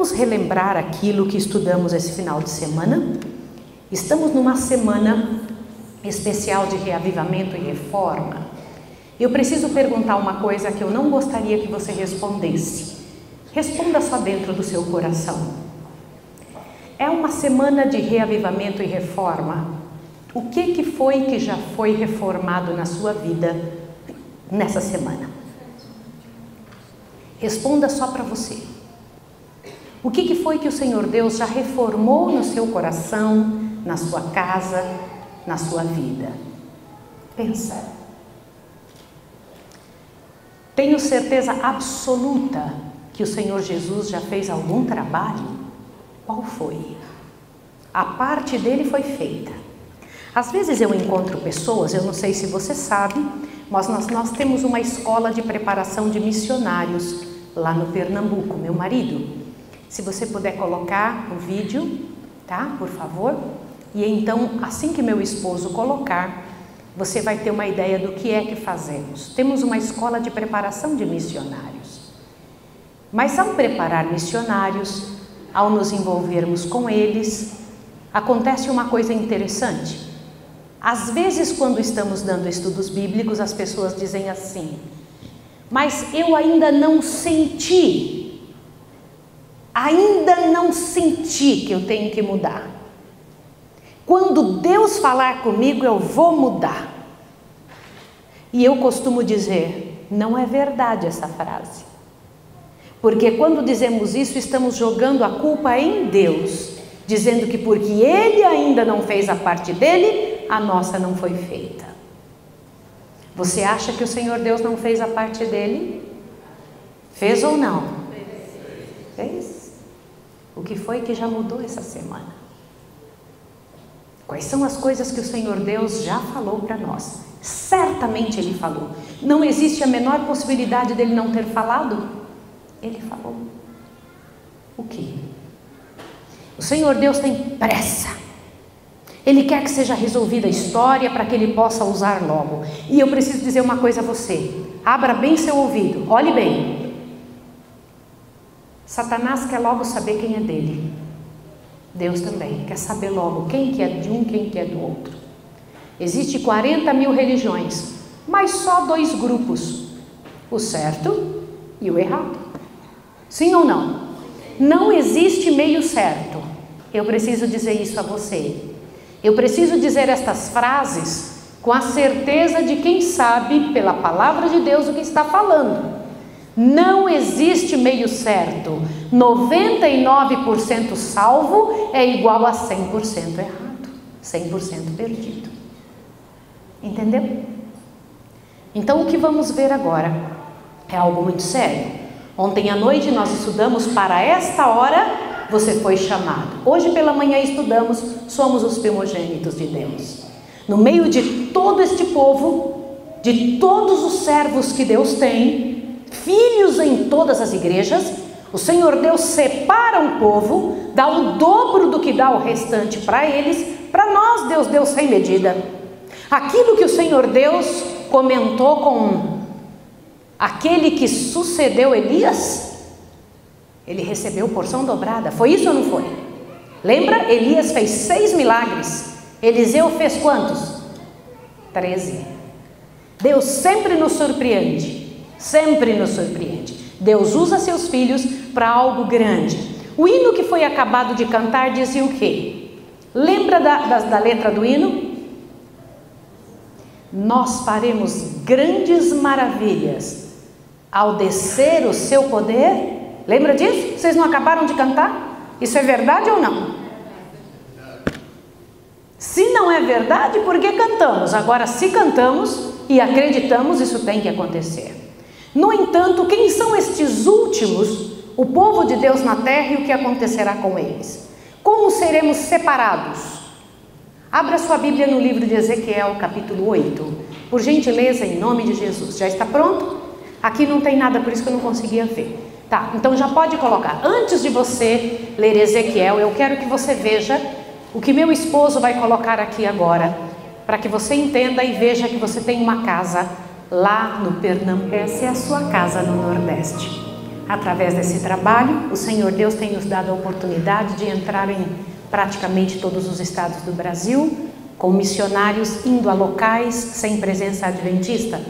Vamos relembrar aquilo que estudamos esse final de semana? Estamos numa semana especial de reavivamento e reforma. Eu preciso perguntar uma coisa que eu não gostaria que você respondesse. Responda só dentro do seu coração. É uma semana de reavivamento e reforma. O que foi que já foi reformado na sua vida nessa semana? Responda só para você. O que foi que o Senhor Deus já reformou no seu coração, na sua casa, na sua vida? Pensa. Tenho certeza absoluta que o Senhor Jesus já fez algum trabalho. Qual foi? A parte dele foi feita. Às vezes eu encontro pessoas, eu não sei se você sabe, mas nós temos uma escola de preparação de missionários lá no Pernambuco, meu marido. Se você puder colocar o vídeo, tá? Por favor. E então, assim que meu esposo colocar, você vai ter uma ideia do que é que fazemos. Temos uma escola de preparação de missionários. Mas ao preparar missionários, ao nos envolvermos com eles, acontece uma coisa interessante. Às vezes, quando estamos dando estudos bíblicos, as pessoas dizem assim: mas eu ainda não senti que eu tenho que mudar. Quando Deus falar comigo, eu vou mudar. E eu costumo dizer, não é verdade essa frase. Porque quando dizemos isso, estamos jogando a culpa em Deus, dizendo que porque Ele ainda não fez a parte dele, a nossa não foi feita. Você acha que o Senhor Deus não fez a parte dele? Fez ou não? Fez. O que foi que já mudou essa semana? Quais são as coisas que o Senhor Deus já falou para nós? Certamente Ele falou. Não existe a menor possibilidade dele não ter falado. Ele falou. O quê? O Senhor Deus tem pressa. Ele quer que seja resolvida a história para que Ele possa usar logo. E eu preciso dizer uma coisa a você. Abra bem seu ouvido. Olhe bem. Satanás quer logo saber quem é dele. Deus também quer saber logo quem que é de um, quem que é do outro. Existe 40 mil religiões, mas só 2 grupos. O certo e o errado. Sim ou não? Não existe meio certo. Eu preciso dizer isso a você. Eu preciso dizer estas frases com a certeza de quem sabe pela palavra de Deus o que está falando. Não existe meio certo. 99% salvo é igual a 100% errado, 100% perdido. Entendeu? Então o que vamos ver agora é algo muito sério. Ontem à noite nós estudamos para esta hora você foi chamado. Hoje pela manhã estudamos, somos os primogênitos de Deus. No meio de todo este povo, de todos os servos que Deus tem, filhos em todas as igrejas, o Senhor Deus separa um povo, dá o dobro do que dá o restante para eles. Para nós Deus deu sem medida. Aquilo que o Senhor Deus comentou com aquele que sucedeu Elias, ele recebeu porção dobrada. Foi isso ou não foi? Lembra? Elias fez 6 milagres. Eliseu fez quantos? 13. Deus sempre nos surpreende. Sempre nos surpreende. Deus usa seus filhos para algo grande. O hino que foi acabado de cantar dizia o quê? Lembra da letra do hino? Nós faremos grandes maravilhas ao descer o seu poder. Lembra disso? Vocês não acabaram de cantar? Isso é verdade ou não? Se não é verdade, por que cantamos? Agora, se cantamos e acreditamos, isso tem que acontecer. No entanto, quem são estes últimos, o povo de Deus na terra, e o que acontecerá com eles? Como seremos separados? Abra sua Bíblia no livro de Ezequiel, capítulo 8. Por gentileza, em nome de Jesus. Já está pronto? Aqui não tem nada, por isso que eu não conseguia ver. Tá, então já pode colocar. Antes de você ler Ezequiel, eu quero que você veja o que meu esposo vai colocar aqui agora, para que você entenda e veja que você tem uma casa lá no Pernambuco. Essa é a sua casa no Nordeste. através desse trabalho, o Senhor Deus tem nos dado a oportunidade de entrar em praticamente todos os estados do Brasil, com missionários indo a locais sem presença adventista.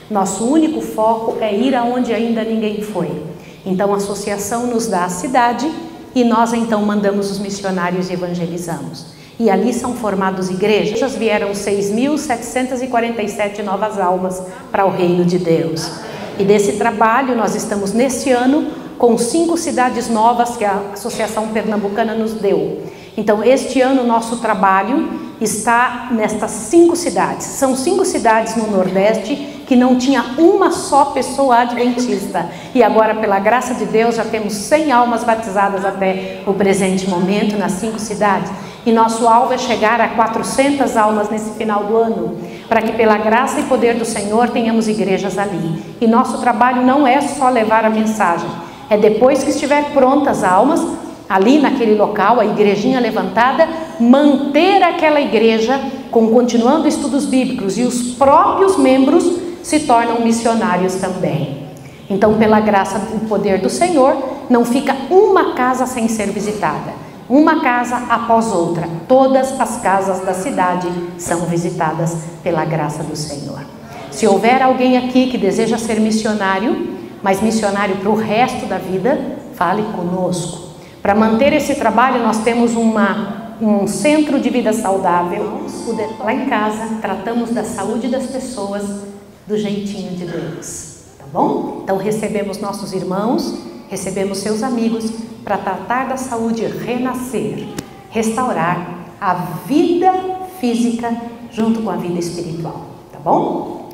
Nosso único foco é ir aonde ainda ninguém foi. Então a associação nos dá a cidade e nós então mandamos os missionários e evangelizamos. E ali são formados igrejas, vieram 6.747 novas almas para o reino de Deus. E desse trabalho nós estamos nesse ano com 5 cidades novas que a Associação Pernambucana nos deu. Então este ano o nosso trabalho está nestas 5 cidades. São 5 cidades no Nordeste que não tinha uma só pessoa adventista. E agora, pela graça de Deus, já temos 100 almas batizadas até o presente momento nas 5 cidades. E nosso alvo é chegar a 400 almas nesse final do ano, para que pela graça e poder do Senhor tenhamos igrejas ali. E nosso trabalho não é só levar a mensagem, é depois que estiver prontas as almas, ali naquele local, a igrejinha levantada, manter aquela igreja continuando estudos bíblicos, e os próprios membros se tornam missionários também. Então, pela graça e poder do Senhor, não fica uma casa sem ser visitada, uma casa após outra. Todas as casas da cidade são visitadas pela graça do Senhor. Se houver alguém aqui que deseja ser missionário, mas missionário para o resto da vida, fale conosco. Para manter esse trabalho, nós temos um centro de vida saudável. Lá em casa, tratamos da saúde das pessoas do jeitinho de Deus, tá bom? Então recebemos nossos irmãos, recebemos seus amigos para tratar da saúde, renascer, restaurar a vida física junto com a vida espiritual, tá bom?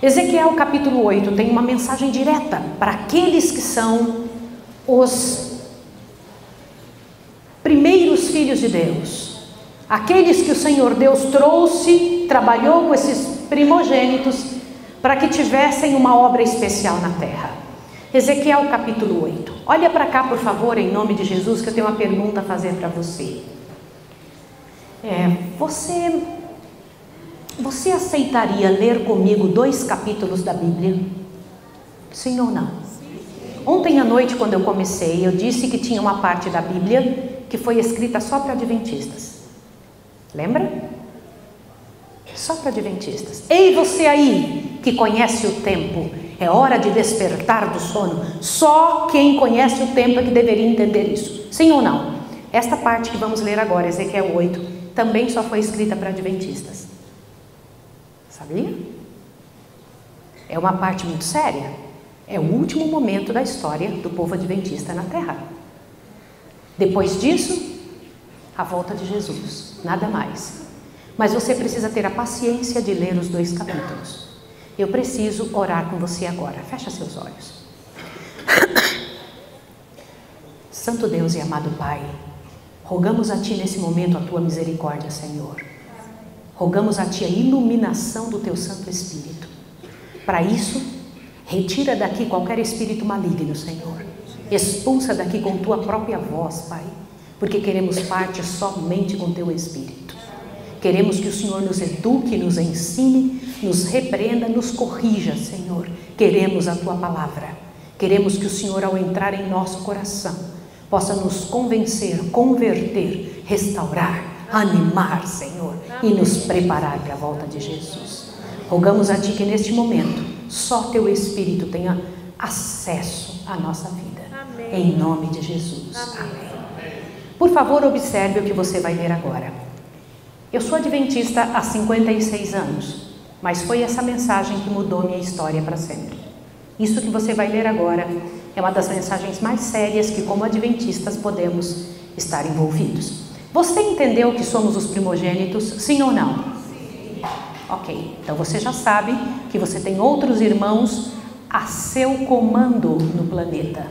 Ezequiel capítulo 8 tem uma mensagem direta para aqueles que são os primeiros filhos de Deus, aqueles que o Senhor Deus trouxe, trabalhou com esses primogênitos para que tivessem uma obra especial na terra. Ezequiel capítulo 8. Olha para cá, por favor, em nome de Jesus, que eu tenho uma pergunta a fazer para você. Você aceitaria ler comigo 2 capítulos da Bíblia? Sim ou não? Ontem à noite, quando eu comecei, eu disse que tinha uma parte da Bíblia que foi escrita só para adventistas. Lembra? Só para adventistas. Ei, você aí que conhece o tempo, é hora de despertar do sono. Só quem conhece o tempo é que deveria entender isso. Sim ou não? Esta parte que vamos ler agora, Ezequiel 8, também só foi escrita para adventistas. Sabia? É uma parte muito séria. É o último momento da história do povo adventista na terra. Depois disso, a volta de Jesus, nada mais. Mas você precisa ter a paciência de ler os 2 capítulos. Eu preciso orar com você agora. Fecha seus olhos. Santo Deus e amado Pai, rogamos a Ti nesse momento a Tua misericórdia, Senhor. Rogamos a Ti a iluminação do Teu Santo Espírito. Para isso, retira daqui qualquer espírito maligno, Senhor. Expulsa daqui com Tua própria voz, Pai, porque queremos parte somente com Teu Espírito. Queremos que o Senhor nos eduque, nos ensine, nos repreenda, nos corrija, Senhor. Queremos a Tua palavra. Queremos que o Senhor, ao entrar em nosso coração, possa nos convencer, converter, restaurar, animar, Senhor, e nos preparar para a volta de Jesus. Rogamos a Ti que neste momento, só Teu Espírito tenha acesso à nossa vida. Amém. Em nome de Jesus. Amém. Por favor, observe o que você vai ler agora. Eu sou adventista há 56 anos, mas foi essa mensagem que mudou minha história para sempre. Isso que você vai ler agora é uma das mensagens mais sérias que, como adventistas, podemos estar envolvidos. Você entendeu que somos os primogênitos, sim ou não? Sim. Ok, então você já sabe que você tem outros irmãos a seu comando no planeta.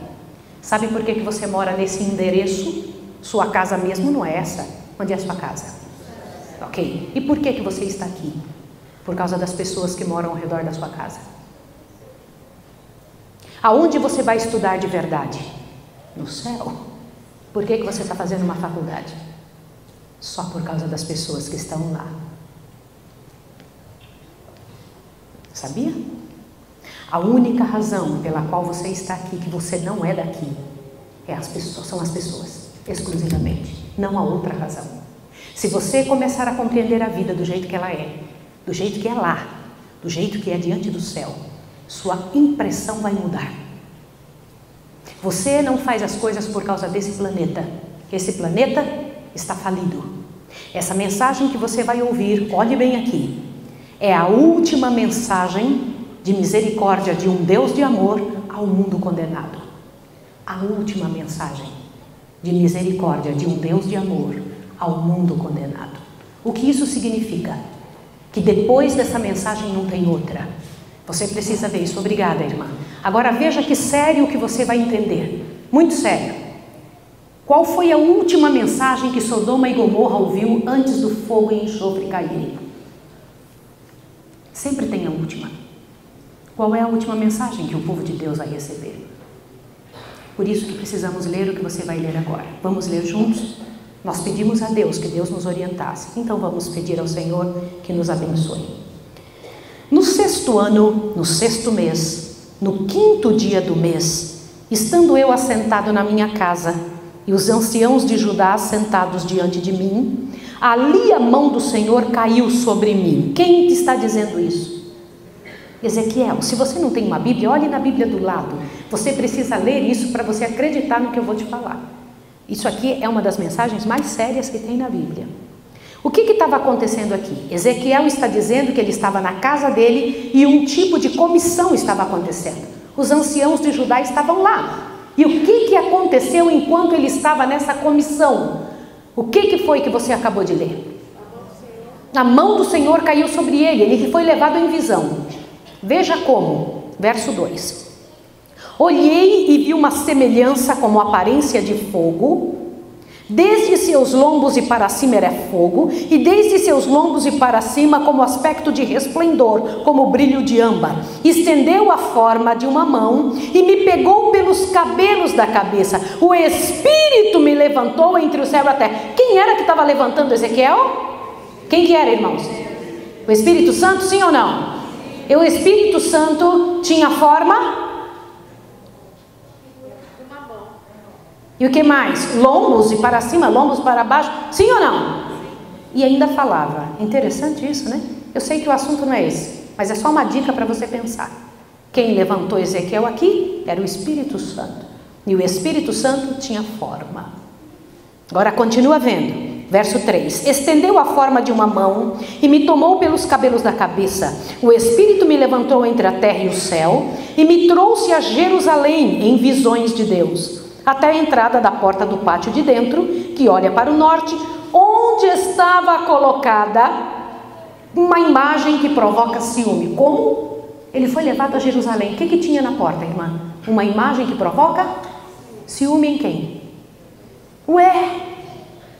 Sabe por que você mora nesse endereço? Sua casa mesmo não é essa. Onde é a sua casa? Ok, e por que você está aqui? Por causa das pessoas que moram ao redor da sua casa. Aonde você vai estudar de verdade? No céu. Por que você está fazendo uma faculdade? Só por causa das pessoas que estão lá. Sabia? A única razão pela qual você está aqui, que você não é daqui, são as pessoas, exclusivamente. Não há outra razão. Se você começar a compreender a vida do jeito que ela é, do jeito que é lá, do jeito que é diante do céu, sua impressão vai mudar. Você não faz as coisas por causa desse planeta. Esse planeta está falido. Essa mensagem que você vai ouvir, olhe bem aqui, é a última mensagem de misericórdia de um Deus de amor ao mundo condenado. A última mensagem de misericórdia de um Deus de amor ao mundo condenado. O que isso significa? Que depois dessa mensagem não tem outra. Você precisa ver isso. Obrigada, irmã. Agora veja que sério que você vai entender. Muito sério. Qual foi a última mensagem que Sodoma e Gomorra ouviu antes do fogo e enxofre caírem? Sempre tem a última. Qual é a última mensagem que o povo de Deus vai receber? Por isso que precisamos ler o que você vai ler agora. Vamos ler juntos? Nós pedimos a Deus que Deus nos orientasse. Então vamos pedir ao Senhor que nos abençoe. No 6º ano, no 6º mês, no 5º dia do mês, estando eu assentado na minha casa e os anciãos de Judá sentados diante de mim, ali a mão do Senhor caiu sobre mim. Quem está dizendo isso? Ezequiel. Se você não tem uma Bíblia, olhe na Bíblia do lado. Você precisa ler isso para você acreditar no que eu vou te falar. Isso aqui é uma das mensagens mais sérias que tem na Bíblia. O que estava acontecendo aqui? Ezequiel está dizendo que ele estava na casa dele e um tipo de comissão estava acontecendo. Os anciãos de Judá estavam lá. E o que aconteceu enquanto ele estava nessa comissão? O que foi que você acabou de ler? A mão do Senhor caiu sobre ele, ele foi levado em visão. Veja como, verso 2. Olhei e vi uma semelhança como aparência de fogo, desde seus lombos e para cima era fogo, e desde seus lombos e para cima como aspecto de resplendor, como brilho de âmbar. Estendeu a forma de uma mão e me pegou pelos cabelos da cabeça. O Espírito me levantou entre o céu e a terra. Quem era que estava levantando Ezequiel? Quem que era, irmãos? O Espírito Santo, sim ou não? E o Espírito Santo tinha forma? E o que mais? Lombos e para cima, lombos para baixo, sim ou não? E ainda falava. Interessante isso, né? Eu sei que o assunto não é esse, mas é só uma dica para você pensar. Quem levantou Ezequiel aqui era o Espírito Santo. E o Espírito Santo tinha forma. Agora continua vendo. Verso 3. Estendeu a forma de uma mão e me tomou pelos cabelos da cabeça. O Espírito me levantou entre a terra e o céu e me trouxe a Jerusalém em visões de Deus, até a entrada da porta do pátio de dentro, que olha para o norte, onde estava colocada uma imagem que provoca ciúme. Como? Ele foi levado a Jerusalém. O que tinha na porta, irmã? Uma imagem que provoca ciúme em quem? Ué,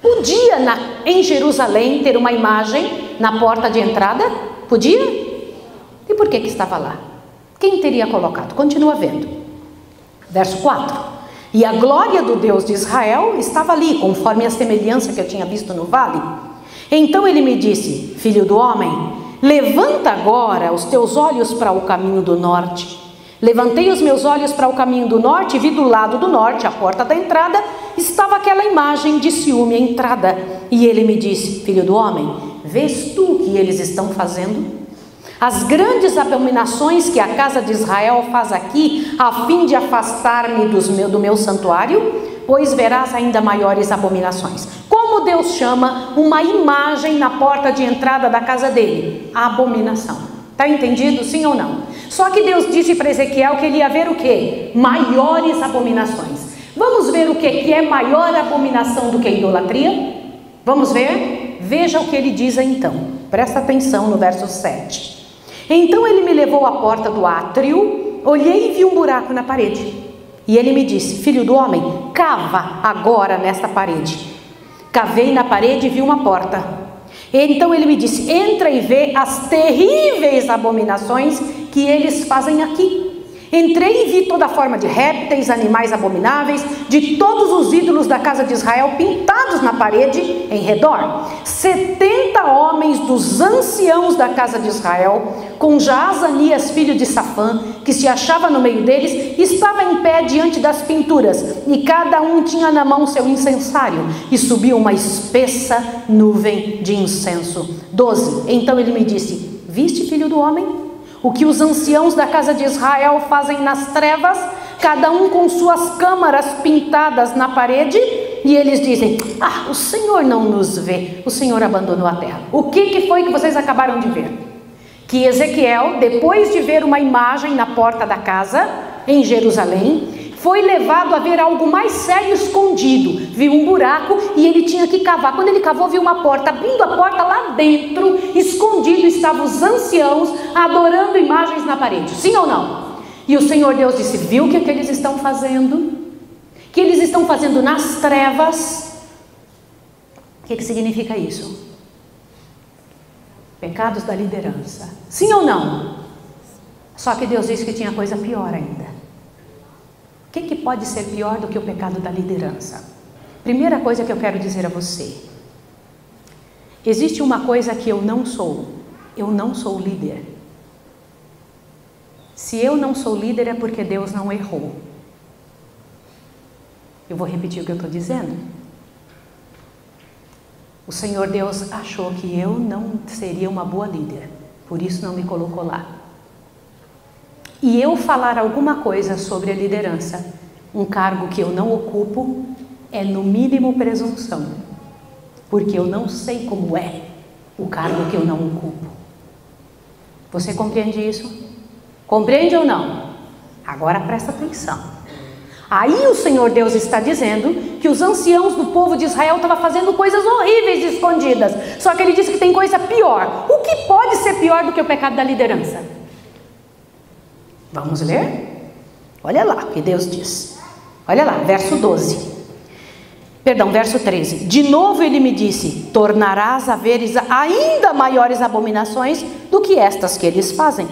podia em Jerusalém ter uma imagem na porta de entrada? Podia? E por que estava lá? Quem teria colocado? Continua vendo. Verso 4. E a glória do Deus de Israel estava ali, conforme a semelhança que eu tinha visto no vale. Então ele me disse: filho do homem, levanta agora os teus olhos para o caminho do norte. Levantei os meus olhos para o caminho do norte e vi do lado do norte, a porta da entrada, estava aquela imagem de ciúme à entrada. E ele me disse: filho do homem, vês tu o que eles estão fazendo? As grandes abominações que a casa de Israel faz aqui, a fim de afastar-me do meu santuário, pois verás ainda maiores abominações. Como Deus chama uma imagem na porta de entrada da casa dele? A abominação. Está entendido, sim ou não? Só que Deus disse para Ezequiel que ele ia ver o quê? Maiores abominações. Vamos ver o que é maior abominação do que idolatria? Vamos ver? Veja o que ele diz então. Presta atenção no verso 7. Então ele me levou à porta do átrio, olhei e vi um buraco na parede. E ele me disse: filho do homem, cava agora nesta parede. Cavei na parede e vi uma porta. Então ele me disse: entra e vê as terríveis abominações que eles fazem aqui. Entrei e vi toda forma de répteis, animais abomináveis, de todos os ídolos da casa de Israel pintados na parede em redor. 70 homens dos anciãos da casa de Israel, com Jaazanias, filho de Safã, que se achava no meio deles, estava em pé diante das pinturas, e cada um tinha na mão seu incensário, e subiu uma espessa nuvem de incenso. 12. Então ele me disse: viste, filho do homem? O que os anciãos da casa de Israel fazem nas trevas, cada um com suas câmaras pintadas na parede, e eles dizem: o Senhor não nos vê, o Senhor abandonou a terra. O que foi que vocês acabaram de ver? Que Ezequiel, depois de ver uma imagem na porta da casa, em Jerusalém, foi levado a ver algo mais sério escondido. Viu um buraco e ele tinha que cavar. Quando ele cavou, viu uma porta. Abrindo a porta, lá dentro, escondido, estavam os anciãos adorando imagens na parede. Sim ou não? E o Senhor Deus disse: viu o que eles estão fazendo? Que eles estão fazendo nas trevas. O que significa isso? Pecados da liderança. Sim ou não? Só que Deus disse que tinha coisa pior ainda. O que pode ser pior do que o pecado da liderança? Primeira coisa que eu quero dizer a você: existe uma coisa que eu não sou líder. Se eu não sou líder é porque Deus não errou. Eu vou repetir o que eu estou dizendo. O Senhor Deus achou que eu não seria uma boa líder, por isso não me colocou lá. E eu falar alguma coisa sobre a liderança, um cargo que eu não ocupo, é no mínimo presunção, porque eu não sei como é o cargo que eu não ocupo. Você compreende isso? Compreende ou não? Agora presta atenção. Aí o Senhor Deus está dizendo que os anciãos do povo de Israel estavam fazendo coisas horríveis escondidas. Só que ele disse que tem coisa pior. O que pode ser pior do que o pecado da liderança? Vamos ler? Olha lá o que Deus diz. Olha lá, verso 12. Perdão, verso 13. De novo ele me disse: tornarás a veres ainda maiores abominações do que estas que eles fazem.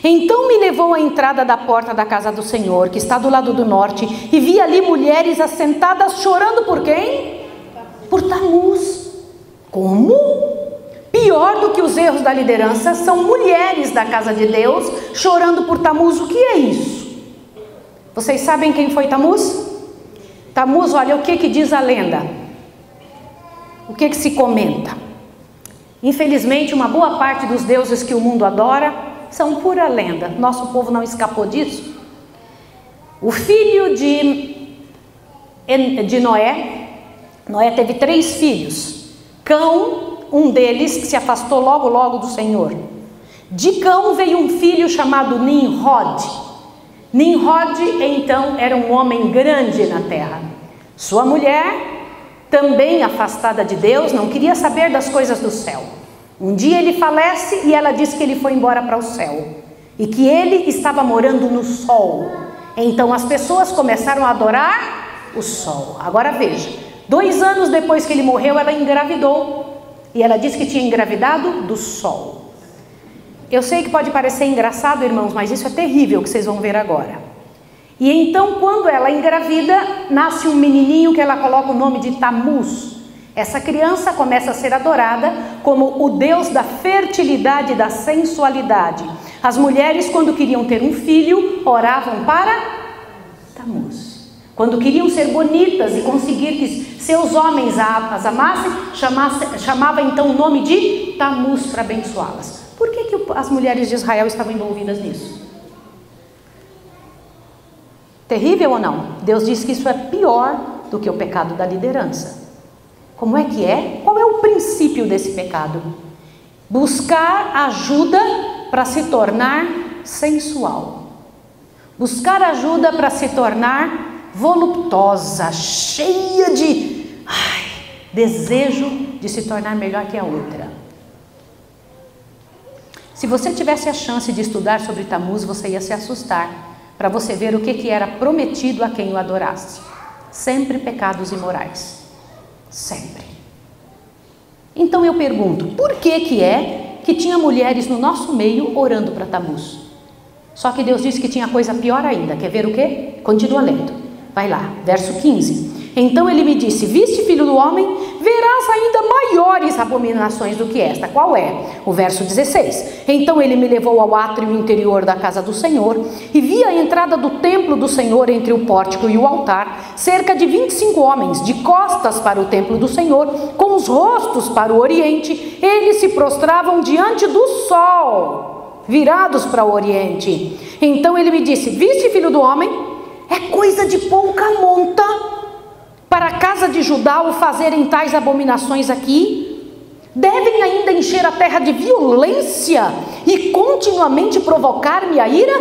Então me levou à entrada da porta da casa do Senhor, que está do lado do norte, e vi ali mulheres assentadas chorando por quem? Por Tamuz. Como? Pior do que os erros da liderança são mulheres da casa de Deus chorando por Tamuz. O que é isso? Vocês sabem quem foi Tamuz? Tamuz, olha o que diz a lenda. O que se comenta? Infelizmente, uma boa parte dos deuses que o mundo adora são pura lenda. Nosso povo não escapou disso. O filho de Noé, Noé teve 3 filhos. Cão, um deles que se afastou logo do Senhor. De Cão veio um filho chamado Nimrod. Nimrod, então, era um homem grande na terra. Sua mulher, também afastada de Deus, não queria saber das coisas do céu. Um dia ele falece e ela diz que ele foi embora para o céu e que ele estava morando no sol. Então as pessoas começaram a adorar o sol. Agora veja, 2 anos depois que ele morreu, ela engravidou e ela disse que tinha engravidado do sol. Eu sei que pode parecer engraçado, irmãos, mas isso é terrível que vocês vão ver agora. E então, quando ela engravida, nasce um menininho que ela coloca o nome de Tamuz. Essa criança começa a ser adorada como o Deus da fertilidade e da sensualidade. As mulheres, quando queriam ter um filho, oravam para Tamuz. Quando queriam ser bonitas e conseguir que seus homens as amassem, chamava então o nome de Tamuz para abençoá-las. Por que as mulheres de Israel estavam envolvidas nisso? Terrível ou não? Deus diz que isso é pior do que o pecado da liderança. Como é que é? Qual é o princípio desse pecado? Buscar ajuda para se tornar sensual. Buscar ajuda para se tornar voluptuosa, cheia de desejo de se tornar melhor que a outra. Se você tivesse a chance de estudar sobre Tamuz, você ia se assustar, para você ver o que era prometido a quem o adorasse. Sempre pecados imorais. Sempre. Então eu pergunto, por que é que tinha mulheres no nosso meio orando para Tamuz? Só que Deus disse que tinha coisa pior ainda. Quer ver o quê? Continua lendo. Vai lá, verso 15. Então ele me disse: viste, filho do homem, verás ainda maiores abominações do que esta. Qual é? O verso 16. Então ele me levou ao átrio interior da casa do Senhor, e vi a entrada do templo do Senhor entre o pórtico e o altar, cerca de 25 homens, de costas para o templo do Senhor, com os rostos para o oriente. Eles se prostravam diante do sol, virados para o oriente. Então ele me disse: viste, filho do homem, é coisa de pouca monta para a casa de Judá o fazerem tais abominações aqui? Devem ainda encher a terra de violência e continuamente provocar-me a ira?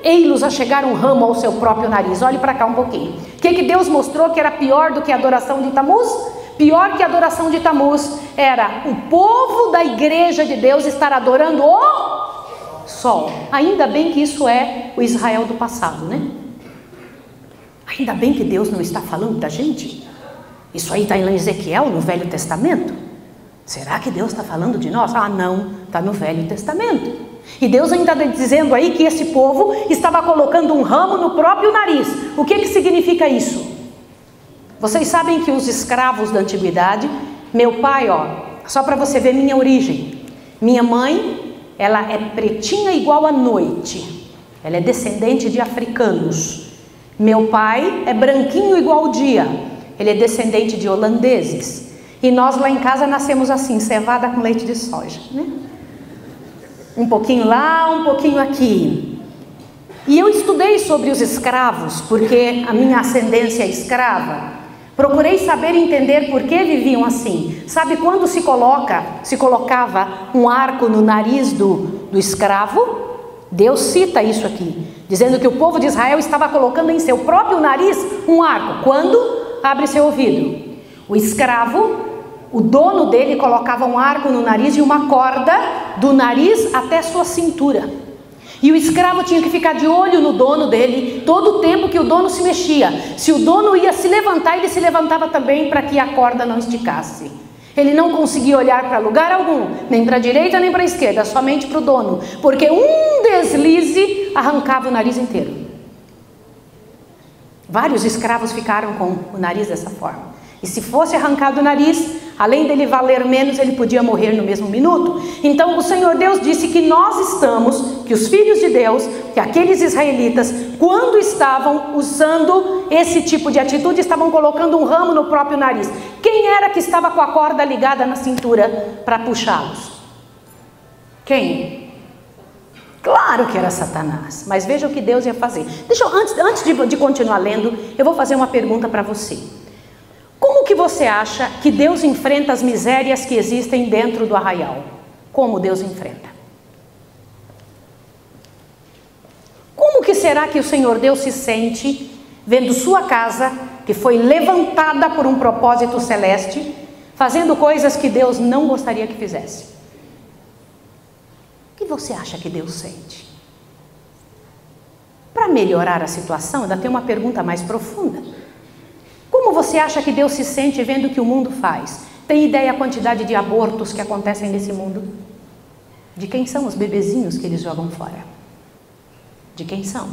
Ei-los a chegar um ramo ao seu próprio nariz. Olhe para cá um pouquinho. O que Deus mostrou que era pior do que a adoração de Tamuz? Pior que a adoração de Tamuz era o povo da igreja de Deus estar adorando o sol. Ainda bem que isso é o Israel do passado, né? Ainda bem que Deus não está falando da gente. Isso aí está em Ezequiel, no Velho Testamento. Será que Deus está falando de nós? Ah, não, está no Velho Testamento. E Deus ainda está dizendo aí que esse povo estava colocando um ramo no próprio nariz. O que significa isso? Vocês sabem que os escravos da antiguidade, meu pai, só para você ver minha origem. Minha mãe, ela é pretinha igual a noite. Ela é descendente de africanos. Meu pai é branquinho igual o dia. Ele é descendente de holandeses. E nós lá em casa nascemos assim, cevada com leite de soja, né? Um pouquinho lá, um pouquinho aqui. E eu estudei sobre os escravos, porque a minha ascendência é escrava. Procurei saber e entender por que viviam assim. Sabe quando se colocava um arco no nariz do escravo? Deus cita isso aqui, dizendo que o povo de Israel estava colocando em seu próprio nariz um arco. Quando abre seu ouvido, o escravo, o dono dele colocava um arco no nariz e uma corda do nariz até sua cintura. E o escravo tinha que ficar de olho no dono dele todo o tempo que o dono se mexia. Se o dono ia se levantar, ele se levantava também para que a corda não esticasse. Ele não conseguia olhar para lugar algum, nem para a direita nem para a esquerda, somente para o dono, porque um deslize arrancava o nariz inteiro. Vários escravos ficaram com o nariz dessa forma. E se fosse arrancado o nariz, além dele valer menos, ele podia morrer no mesmo minuto. Então o Senhor Deus disse que nós estamos, que os filhos de Deus, que aqueles israelitas, quando estavam usando esse tipo de atitude, estavam colocando um ramo no próprio nariz. Quem era que estava com a corda ligada na cintura para puxá-los? Quem? Claro que era Satanás. Mas veja o que Deus ia fazer. Antes de continuar lendo, eu vou fazer uma pergunta para você. Como que você acha que Deus enfrenta as misérias que existem dentro do arraial? Como Deus enfrenta? Como que será que o Senhor Deus se sente vendo sua casa, que foi levantada por um propósito celeste, fazendo coisas que Deus não gostaria que fizesse? O que você acha que Deus sente? Para melhorar a situação, ainda tem uma pergunta mais profunda. Como você acha que Deus se sente vendo o que o mundo faz? Tem ideia a quantidade de abortos que acontecem nesse mundo? De quem são os bebezinhos que eles jogam fora? De quem são?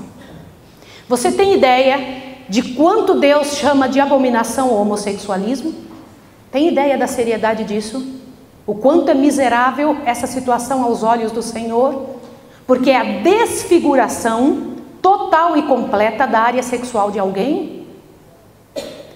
Você tem ideia de quanto Deus chama de abominação o homossexualismo? Tem ideia da seriedade disso? O quanto é miserável essa situação aos olhos do Senhor? Porque é a desfiguração total e completa da área sexual de alguém.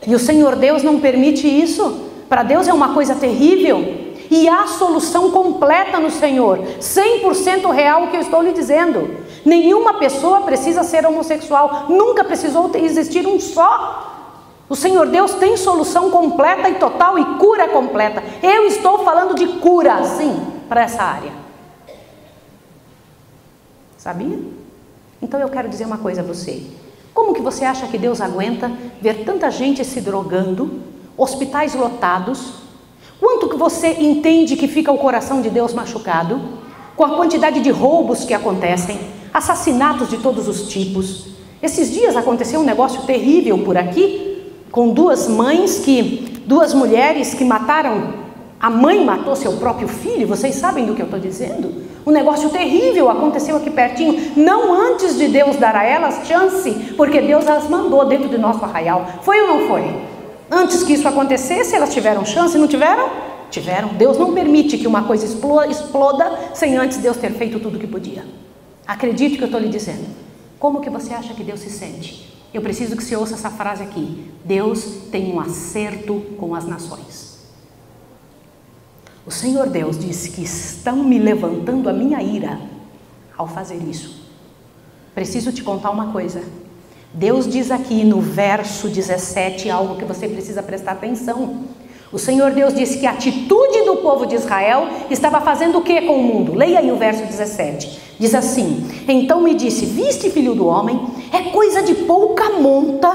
E o Senhor Deus não permite isso. Para Deus é uma coisa terrível. E há solução completa no Senhor. 100% real o que eu estou lhe dizendo. Nenhuma pessoa precisa ser homossexual. Nunca precisou existir um só. O Senhor Deus tem solução completa e total e cura completa. Eu estou falando de cura, sim, para essa área. Sabia? Então eu quero dizer uma coisa a você. Como que você acha que Deus aguenta ver tanta gente se drogando, hospitais lotados? Quanto que você entende que fica o coração de Deus machucado? Com a quantidade de roubos que acontecem, assassinatos de todos os tipos. Esses dias aconteceu um negócio terrível por aqui, com duas mulheres que mataram A mãe matou seu próprio filho, vocês sabem do que eu estou dizendo? Um negócio terrível aconteceu aqui pertinho, não antes de Deus dar a elas chance, porque Deus as mandou dentro do nosso arraial. Foi ou não foi? Antes que isso acontecesse, elas tiveram chance, não tiveram? Tiveram. Deus não permite que uma coisa exploda sem antes Deus ter feito tudo o que podia. Acredite no que eu estou lhe dizendo. Como que você acha que Deus se sente? Eu preciso que você ouça essa frase aqui. Deus tem um acerto com as nações. O Senhor Deus disse que estão me levantando a minha ira ao fazer isso. Preciso te contar uma coisa. Deus diz aqui no verso 17 algo que você precisa prestar atenção. O Senhor Deus disse que a atitude do povo de Israel estava fazendo o que com o mundo? Leia aí o verso 17. Diz assim: então me disse, viste, filho do homem, é coisa de pouca monta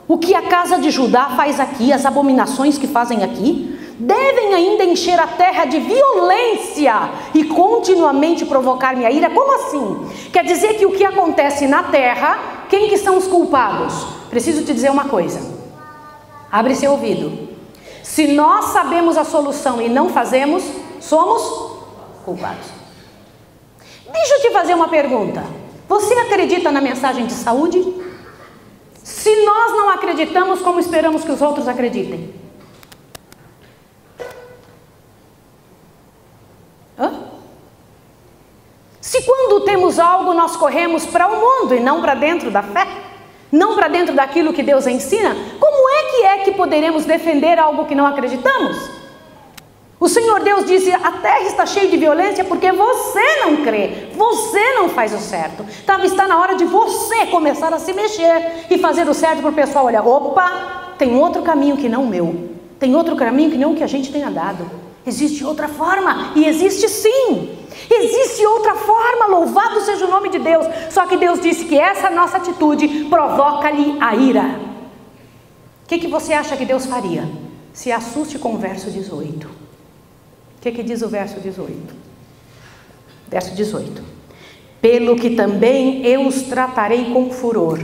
o que a casa de Judá faz aqui, as abominações que fazem aqui. Devem ainda encher a terra de violência e continuamente provocar minha ira. Como assim? Quer dizer que o que acontece na terra, quem que são os culpados? Preciso te dizer uma coisa. Abre seu ouvido. Se nós sabemos a solução e não fazemos, somos culpados. Deixa eu te fazer uma pergunta. Você acredita na mensagem de saúde? Se nós não acreditamos, como esperamos que os outros acreditem? Se quando temos algo nós corremos para o mundo e não para dentro da fé, não para dentro daquilo que Deus ensina, como é que poderemos defender algo que não acreditamos? O Senhor Deus disse, a terra está cheia de violência porque você não crê, você não faz o certo. Está na hora de você começar a se mexer e fazer o certo para o pessoal olhar, opa, tem outro caminho que não o meu, tem outro caminho que não o que a gente tem andado. Existe outra forma, e existe sim. Existe outra forma, louvado seja o nome de Deus. Só que Deus disse que essa nossa atitude provoca-lhe a ira. O que você acha que Deus faria? Se assuste com o verso 18. O que diz o verso 18? Verso 18. Pelo que também eu os tratarei com furor.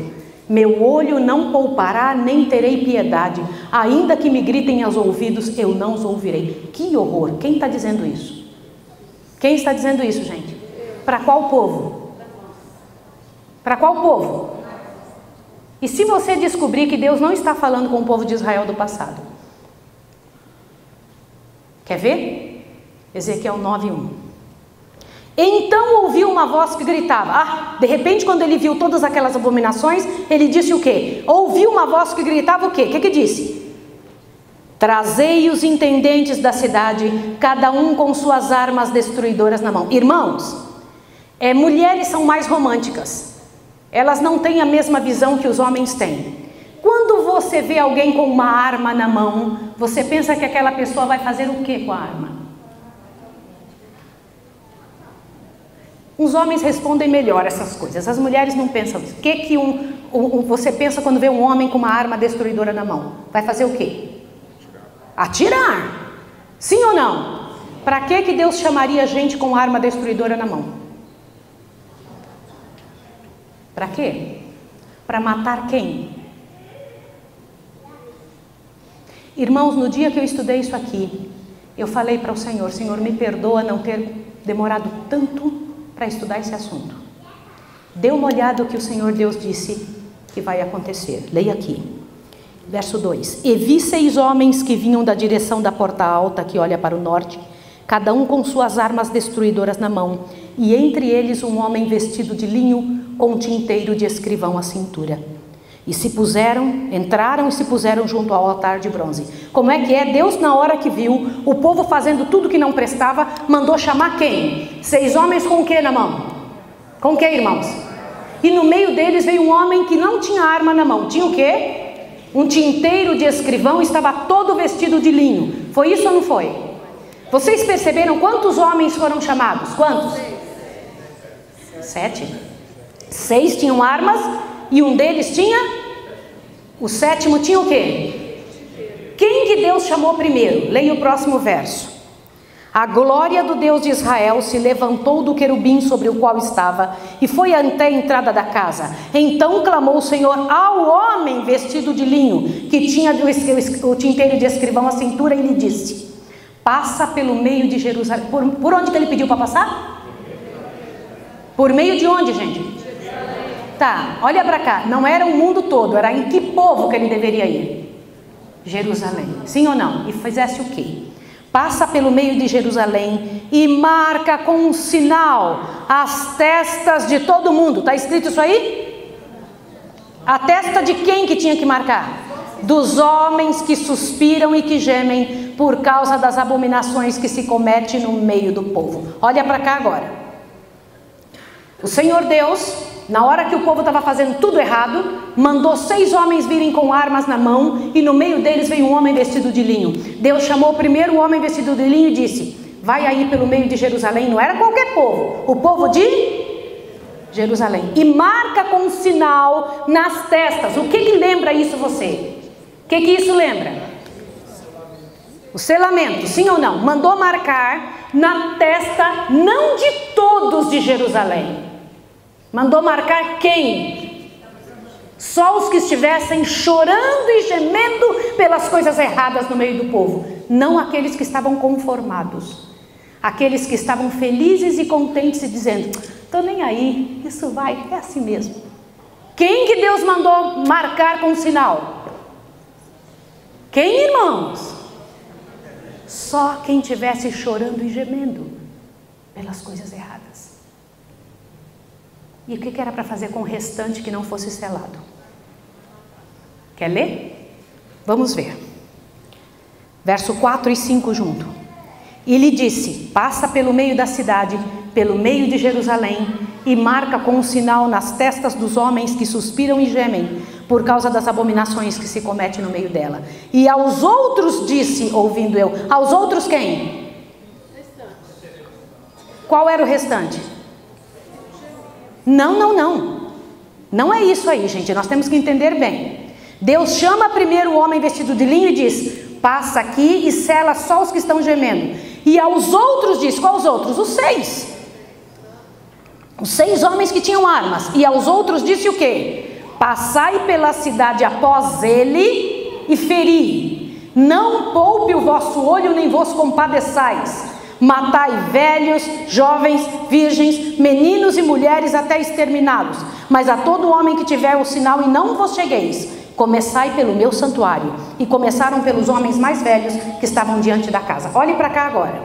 Meu olho não poupará, nem terei piedade. Ainda que me gritem aos ouvidos, eu não os ouvirei. Que horror! Quem está dizendo isso? Quem está dizendo isso, gente? Para qual povo? Para qual povo? E se você descobrir que Deus não está falando com o povo de Israel do passado? Quer ver? Ezequiel 9:1. Então ouviu uma voz que gritava. De repente, quando ele viu todas aquelas abominações, ele disse o quê? Ouviu uma voz que gritava o quê? O que disse? Trazei os intendentes da cidade, cada um com suas armas destruidoras na mão. Irmãos, mulheres são mais românticas. Elas não têm a mesma visão que os homens têm. Quando você vê alguém com uma arma na mão, você pensa que aquela pessoa vai fazer o quê com a arma? Os homens respondem melhor essas coisas, as mulheres não pensam isso. O que você pensa quando vê um homem com uma arma destruidora na mão? Vai fazer o quê? Atirar. Sim ou não? Para que Deus chamaria gente com arma destruidora na mão? Para quê? Para matar quem? Irmãos, no dia que eu estudei isso aqui, eu falei para o Senhor, Senhor, me perdoa não ter demorado tanto para estudar esse assunto. Dê uma olhada o que o Senhor Deus disse que vai acontecer. Leia aqui, verso 2. E vi 6 homens que vinham da direção da porta alta que olha para o norte, cada um com suas armas destruidoras na mão, e entre eles um homem vestido de linho com um tinteiro de escrivão à cintura. E entraram e se puseram junto ao altar de bronze. Como é que é? Deus, na hora que viu o povo fazendo tudo que não prestava, mandou chamar quem? 6 homens com o que na mão? Com o que, irmãos? E no meio deles veio um homem que não tinha arma na mão. Tinha o quê? Um tinteiro de escrivão, estava todo vestido de linho. Foi isso ou não foi? Vocês perceberam quantos homens foram chamados? Quantos? 7. 6 tinham armas e um deles tinha? O 7º tinha o quê? Quem que Deus chamou primeiro? Leia o próximo verso. A glória do Deus de Israel se levantou do querubim sobre o qual estava e foi até a entrada da casa. Então clamou o Senhor ao homem vestido de linho, que tinha o tinteiro de escrivão à cintura, e lhe disse: passa pelo meio de Jerusalém. Por onde que ele pediu para passar? Por meio de onde, gente? Tá, olha para cá. Não era o mundo todo, era em que povo que ele deveria ir? Jerusalém. Sim ou não? E fizesse o quê? Passa pelo meio de Jerusalém e marca com um sinal as testas de todo mundo. Está escrito isso aí? A testa de quem que tinha que marcar? Dos homens que suspiram e que gemem por causa das abominações que se cometem no meio do povo. Olha para cá agora. O Senhor Deus, na hora que o povo estava fazendo tudo errado, mandou 6 homens virem com armas na mão, e no meio deles veio um homem vestido de linho. Deus chamou o primeiro homem vestido de linho e disse: vai aí pelo meio de Jerusalém. Não era qualquer povo, o povo de Jerusalém, e marca com um sinal nas testas. O que lembra isso você? O que isso lembra? O selamento, sim ou não? Mandou marcar na testa, não de todos de Jerusalém. Mandou marcar quem? Só os que estivessem chorando e gemendo pelas coisas erradas no meio do povo. Não aqueles que estavam conformados. Aqueles que estavam felizes e contentes e dizendo: estou nem aí, isso vai, é assim mesmo. Quem que Deus mandou marcar com um sinal? Quem, irmãos? Só quem estivesse chorando e gemendo pelas coisas erradas. E o que era para fazer com o restante que não fosse selado? Quer ler? Vamos ver. Verso 4 e 5 junto. E lhe disse: passa pelo meio da cidade, pelo meio de Jerusalém, e marca com um sinal nas testas dos homens que suspiram e gemem por causa das abominações que se cometem no meio dela. E aos outros disse, ouvindo eu, aos outros quem? Qual era o restante? Não é isso aí, gente, nós temos que entender bem. Deus chama primeiro o homem vestido de linho e diz: passa aqui e sela só os que estão gemendo. E aos outros diz: quais outros? Os 6. Os 6 homens que tinham armas. E aos outros disse o quê? Passai pela cidade após ele e feri. Não poupe o vosso olho, nem vos compadeçais. Matai velhos, jovens, virgens, meninos e mulheres até exterminados. Mas a todo homem que tiver o sinal e não vos chegueis, começai pelo meu santuário. E começaram pelos homens mais velhos que estavam diante da casa. Olhe para cá agora.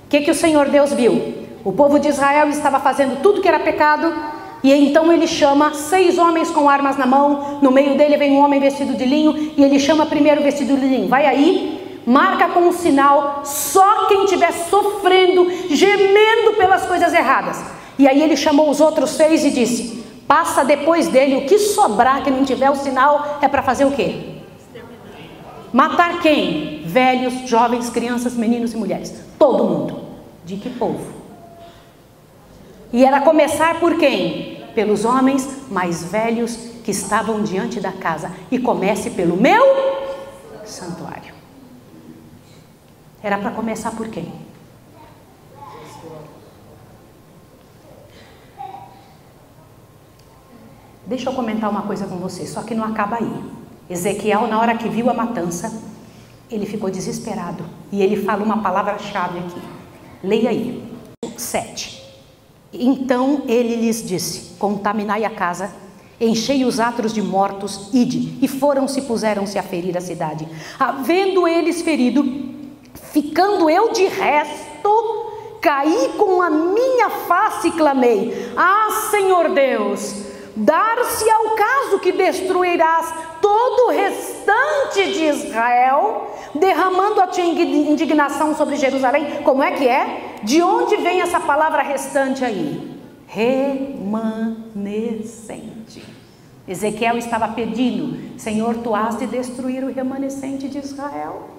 O que o Senhor Deus viu? O povo de Israel estava fazendo tudo que era pecado. E então ele chama 6 homens com armas na mão. No meio dele vem um homem vestido de linho. E ele chama primeiro o vestido de linho: vai aí, marca com um sinal só quem estiver sofrendo, gemendo pelas coisas erradas. E aí ele chamou os outros 6 e disse: passa depois dele. O que sobrar que não tiver o sinal é para fazer o quê? Matar quem? Velhos, jovens, crianças, meninos e mulheres. Todo mundo. De que povo? E era começar por quem? Pelos homens mais velhos que estavam diante da casa. E comece pelo meu santuário. Era para começar por quem? Deixa eu comentar uma coisa com você, só que não acaba aí. Ezequiel, na hora que viu a matança, ele ficou desesperado. E ele fala uma palavra-chave aqui. Leia aí. 7. Então ele lhes disse: contaminai a casa, enchei os atros de mortos, ide. E foram-se, puseram-se a ferir a cidade. Havendo eles ferido, ficando eu de resto, caí com a minha face e clamei: ah, Senhor Deus, dar-se ao caso que destruirás todo o restante de Israel, derramando a tua indignação sobre Jerusalém. Como é que é? De onde vem essa palavra restante aí? Remanescente. Ezequiel estava pedindo: Senhor, tu has de destruir o remanescente de Israel.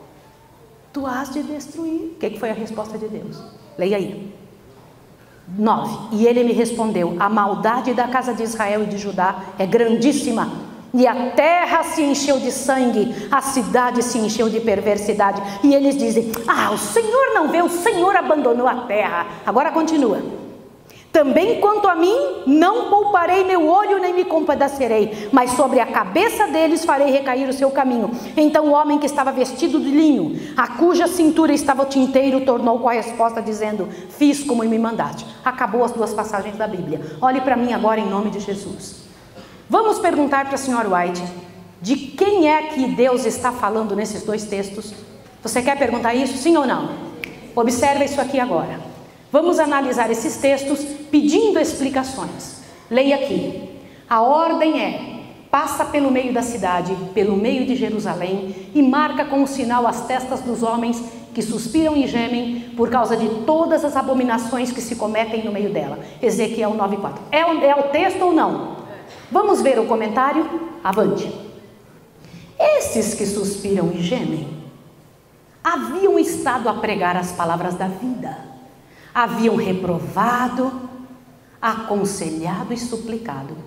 Tu has de destruir. O que foi a resposta de Deus? Leia aí. 9. E ele me respondeu: a maldade da casa de Israel e de Judá é grandíssima, e a terra se encheu de sangue, a cidade se encheu de perversidade. E eles dizem: ah, o Senhor não vê, o Senhor abandonou a terra. Agora continua: Também quanto a mim, não pouparei meu olho nem me compadecerei, mas sobre a cabeça deles farei recair o seu caminho. Então o homem que estava vestido de linho, a cuja cintura estava o tinteiro, tornou com a resposta dizendo: fiz como me mandaste. Acabou as duas passagens da Bíblia. Olhe para mim agora em nome de Jesus. Vamos perguntar para a senhora White, de quem é que Deus está falando nesses dois textos? Você quer perguntar isso, sim ou não? Observe isso aqui agora. Vamos analisar esses textos pedindo explicações. Leia aqui. A ordem é: passa pelo meio da cidade, pelo meio de Jerusalém, e marca com o sinal as testas dos homens que suspiram e gemem por causa de todas as abominações que se cometem no meio dela. Ezequiel 9:4. É o texto ou não? Vamos ver o comentário? Avante. Esses que suspiram e gemem haviam estado a pregar as palavras da vida. Haviam reprovado, aconselhado e suplicado.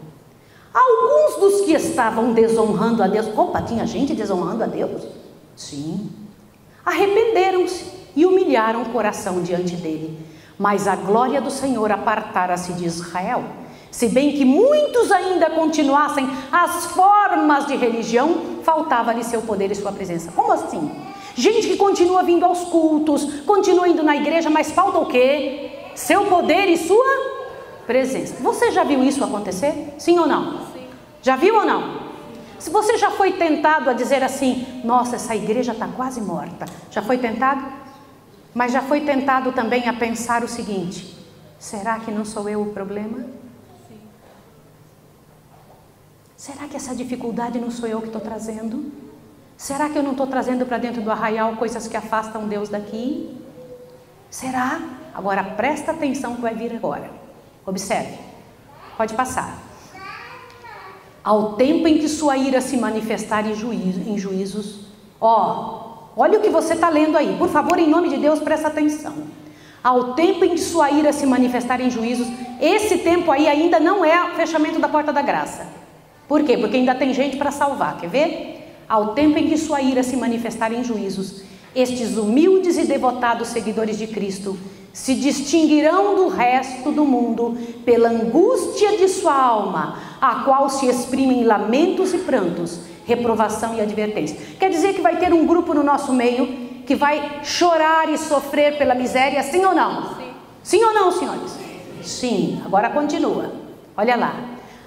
Alguns dos que estavam desonrando a Deus, opa, tinha gente desonrando a Deus? Sim. Arrependeram-se e humilharam o coração diante dele. Mas a glória do Senhor apartara-se de Israel. Se bem que muitos ainda continuassem as formas de religião, faltava-lhe seu poder e sua presença. Como assim? Gente que continua vindo aos cultos, continua indo na igreja, mas falta o quê? Seu poder e sua presença. Você já viu isso acontecer? Sim ou não? Sim. Já viu ou não? Se você já foi tentado a dizer assim: nossa, essa igreja está quase morta. Já foi tentado? Mas já foi tentado também a pensar o seguinte: será que não sou eu o problema? Sim. Será que essa dificuldade não sou eu que estou trazendo? Será que eu não estou trazendo para dentro do arraial coisas que afastam Deus daqui? Será? Agora presta atenção que vai vir agora. Observe. Pode passar. Ao tempo em que sua ira se manifestar em juízos. Olha o que você está lendo aí. Por favor, em nome de Deus, presta atenção. Ao tempo em que sua ira se manifestar em juízos. Esse tempo aí ainda não é o fechamento da porta da graça. Por quê? Porque ainda tem gente para salvar. Quer ver? Ao tempo em que sua ira se manifestar em juízos, estes humildes e devotados seguidores de Cristo se distinguirão do resto do mundo pela angústia de sua alma, a qual se exprimem lamentos e prantos, reprovação e advertência. Quer dizer que vai ter um grupo no nosso meio que vai chorar e sofrer pela miséria, sim ou não? Sim. Sim ou não, senhores? Sim. Agora continua. Olha lá.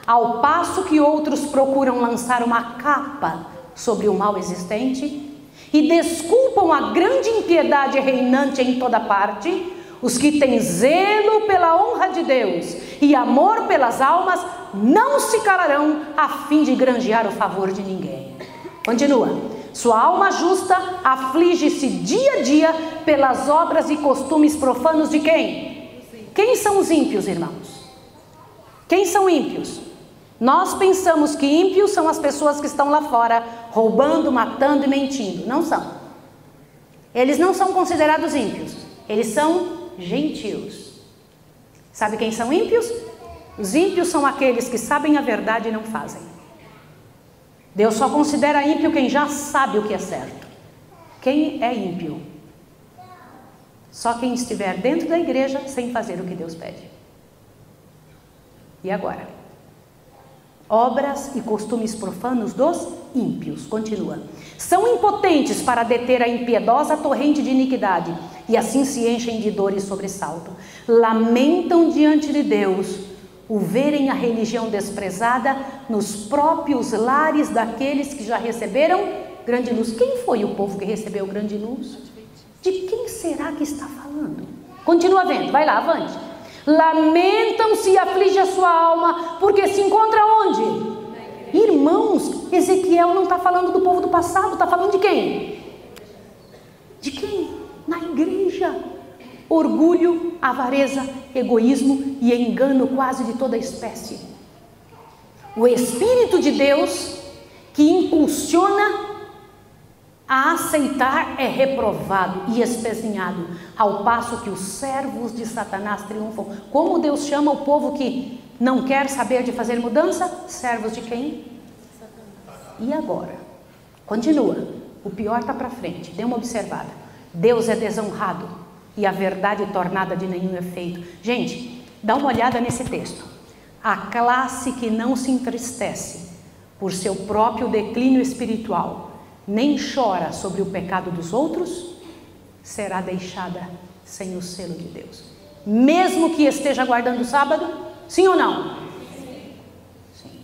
Ao passo que outros procuram lançar uma capa sobre o mal existente e desculpam a grande impiedade reinante em toda parte, os que têm zelo pela honra de Deus e amor pelas almas não se calarão a fim de granjear o favor de ninguém. Continua. Sua alma justa aflige-se dia a dia pelas obras e costumes profanos de quem? Quem são os ímpios, irmãos? Quem são ímpios? Nós pensamos que ímpios são as pessoas que estão lá fora, roubando, matando e mentindo. Não são. Eles não são considerados ímpios. Eles são gentios. Sabe quem são ímpios? Os ímpios são aqueles que sabem a verdade e não fazem. Deus só considera ímpio quem já sabe o que é certo. Quem é ímpio? Só quem estiver dentro da igreja sem fazer o que Deus pede. E agora? Obras e costumes profanos dos ímpios. Continua. São impotentes para deter a impiedosa torrente de iniquidade, e assim se enchem de dor e sobressalto. Lamentam diante de Deus o verem a religião desprezada nos próprios lares daqueles que já receberam grande luz. Quem foi o povo que recebeu grande luz? De quem será que está falando? Continua vendo, vai lá, avante. Lamentam-se e aflige a sua alma, porque se encontra onde? Irmãos, Ezequiel não está falando do povo do passado, está falando de quem? De quem? Na igreja. Orgulho, avareza, egoísmo e engano quase de toda espécie. O Espírito de Deus que impulsiona a aceitar é reprovado e espezinhado, ao passo que os servos de Satanás triunfam. Como Deus chama o povo que não quer saber de fazer mudança? Servos de quem? Satanás. E agora? Continua. O pior está para frente. Dê uma observada. Deus é desonrado e a verdade tornada de nenhum efeito. Gente, Dá uma olhada nesse texto. A classe que não se entristece por seu próprio declínio espiritual, nem chora sobre o pecado dos outros, será deixada sem o selo de Deus. Mesmo que esteja guardando o sábado, sim ou não? Sim.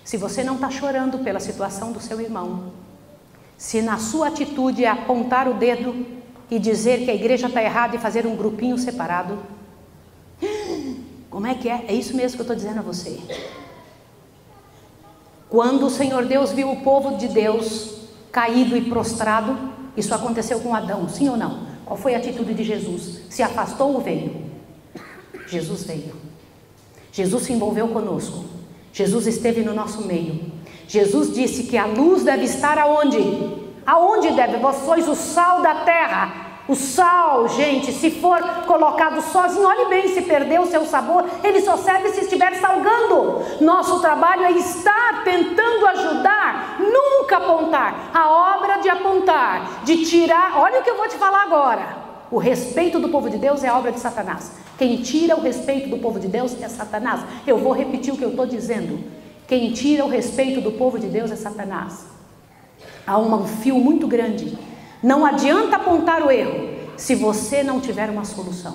Se você não está chorando pela situação do seu irmão, se na sua atitude é apontar o dedo e dizer que a igreja está errada e fazer um grupinho separado, como é que é? É isso mesmo que eu estou dizendo a você. Quando o Senhor Deus viu o povo de Deus caído e prostrado, isso aconteceu com Adão, sim ou não? Qual foi a atitude de Jesus? Se afastou ou veio? Jesus veio. Jesus se envolveu conosco. Jesus esteve no nosso meio. Jesus disse que a luz deve estar aonde? Aonde deve? Vós sois o sal da terra. O sal, gente, se for colocado sozinho, olhe bem, se perder o seu sabor, ele só serve se estiver salgando. Nosso trabalho é estar tentando ajudar, nunca apontar. A obra de apontar, de tirar, olha o que eu vou te falar agora. O respeito do povo de Deus é a obra de Satanás. Quem tira o respeito do povo de Deus é Satanás. Eu vou repetir o que eu estou dizendo. Quem tira o respeito do povo de Deus é Satanás. Há um fio muito grande. Não adianta apontar o erro se você não tiver uma solução.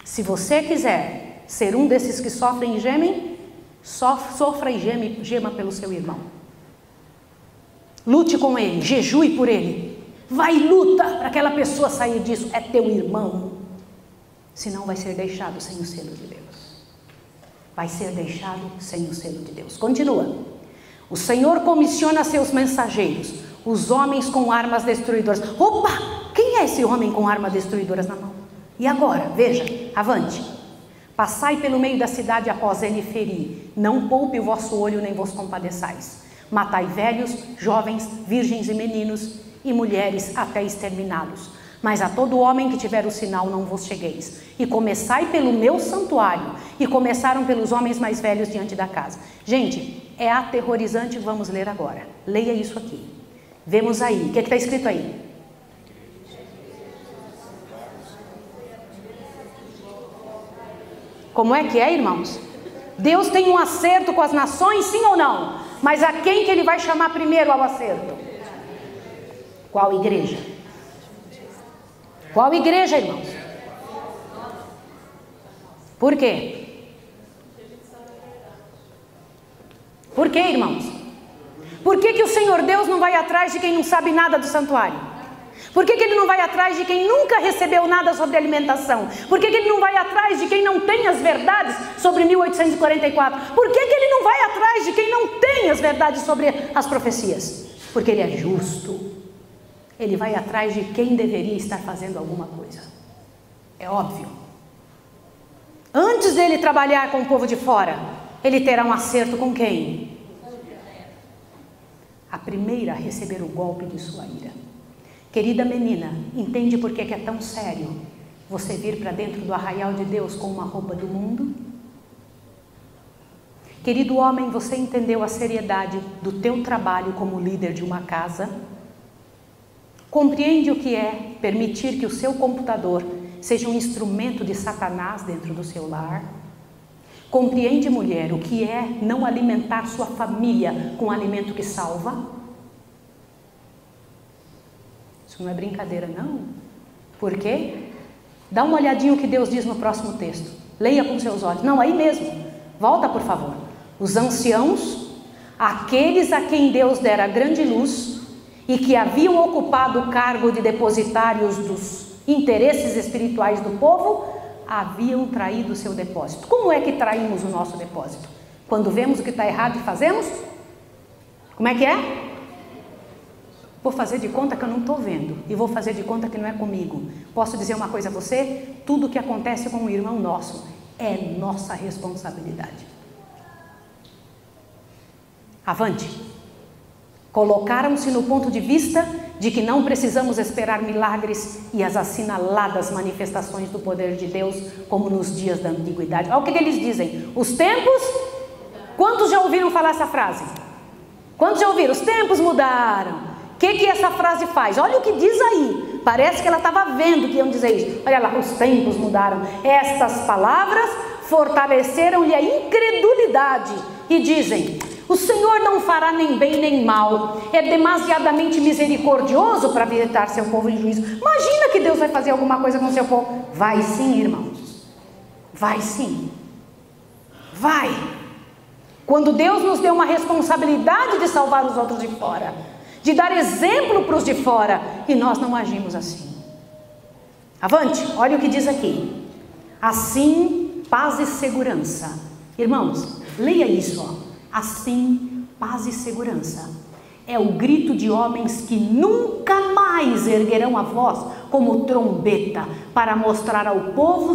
Se você quiser ser um desses que sofrem e gemem, sofra e gema pelo seu irmão. Lute com ele, jejue por ele. Vai e luta para aquela pessoa sair disso. É teu irmão. Senão vai ser deixado sem o selo de Deus. Vai ser deixado sem o selo de Deus. Continua. O Senhor comissiona seus mensageiros, os homens com armas destruidoras. Opa! Quem é esse homem com armas destruidoras na mão? E agora? Veja, avante. Passai pelo meio da cidade após ele ferir. Não poupe o vosso olho nem vos compadeçais. Matai velhos, jovens, virgens e meninos e mulheres até exterminá-los. Mas a todo homem que tiver o sinal não vos chegueis. E começai pelo meu santuário. E começaram pelos homens mais velhos diante da casa. Gente, é aterrorizante, vamos ler agora. Leia isso aqui. Vemos aí, o que está escrito aí? Como é que é, irmãos? Deus tem um acerto com as nações, sim ou não? Mas a quem que ele vai chamar primeiro ao acerto? Qual igreja? Qual igreja, irmãos? Por quê? Por quê, irmãos? Por que o Senhor Deus não vai atrás de quem não sabe nada do santuário? Por que ele não vai atrás de quem nunca recebeu nada sobre alimentação? Por que ele não vai atrás de quem não tem as verdades sobre 1844? Por que ele não vai atrás de quem não tem as verdades sobre as profecias? Porque ele é justo. Ele vai atrás de quem deveria estar fazendo alguma coisa. É óbvio. Antes dele trabalhar com o povo de fora, ele terá um acerto com quem? A primeira a receber o golpe de sua ira. Querida menina, entende por que é tão sério você vir para dentro do arraial de Deus com uma roupa do mundo? Querido homem, você entendeu a seriedade do teu trabalho como líder de uma casa? Compreende o que é permitir que o seu computador seja um instrumento de Satanás dentro do seu lar? Compreende, mulher, o que é não alimentar sua família com alimento que salva? Isso não é brincadeira, não. Por quê? Dá uma olhadinha o que Deus diz no próximo texto. Leia com seus olhos. Não, aí mesmo. Volta, por favor. Os anciãos, aqueles a quem Deus dera grande luz e que haviam ocupado o cargo de depositários dos interesses espirituais do povo, haviam traído o seu depósito. Como é que traímos o nosso depósito? Quando vemos o que está errado e fazemos? Como é que é? Vou fazer de conta que eu não estou vendo e vou fazer de conta que não é comigo. Posso dizer uma coisa a você? Tudo que acontece com um irmão nosso é nossa responsabilidade. Avante. Colocaram-se no ponto de vista de que não precisamos esperar milagres e as assinaladas manifestações do poder de Deus como nos dias da antiguidade. Olha o que eles dizem. Os tempos... Quantos já ouviram falar essa frase? Quantos já ouviram? Os tempos mudaram. O que essa frase faz? Olha o que diz aí. Parece que ela estava vendo que iam dizer isso. Olha lá, os tempos mudaram. Estas palavras fortaleceram-lhe a incredulidade e dizem: o Senhor não fará nem bem nem mal, é demasiadamente misericordioso para visitar seu povo em juízo. Imagina que Deus vai fazer alguma coisa com seu povo. Vai sim, irmãos, vai sim, vai. Quando Deus nos deu uma responsabilidade de salvar os outros de fora, de dar exemplo para os de fora, e nós não agimos assim. Avante, olha o que diz aqui: assim, paz e segurança. Irmãos, leia isso, ó. Assim, paz e segurança. É o grito de homens que nunca mais erguerão a voz como trombeta para mostrar ao povo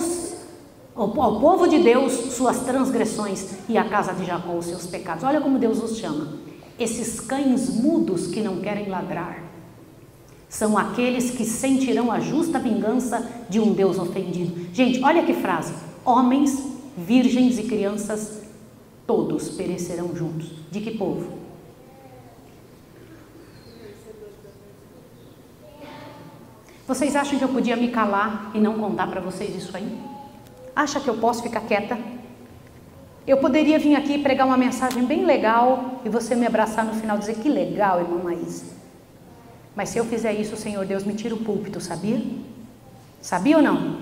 de Deus suas transgressões e à casa de Jacó os seus pecados. Olha como Deus os chama: esses cães mudos que não querem ladrar são aqueles que sentirão a justa vingança de um Deus ofendido. Gente, olha que frase: homens, virgens e crianças todos perecerão juntos. De que povo? Vocês acham que eu podia me calar e não contar para vocês isso aí? Acha que eu posso ficar quieta? Eu poderia vir aqui e pregar uma mensagem bem legal e você me abraçar no final e dizer: que legal, irmã Maísa. Mas se eu fizer isso, o Senhor Deus me tira o púlpito, sabia? Sabia ou não?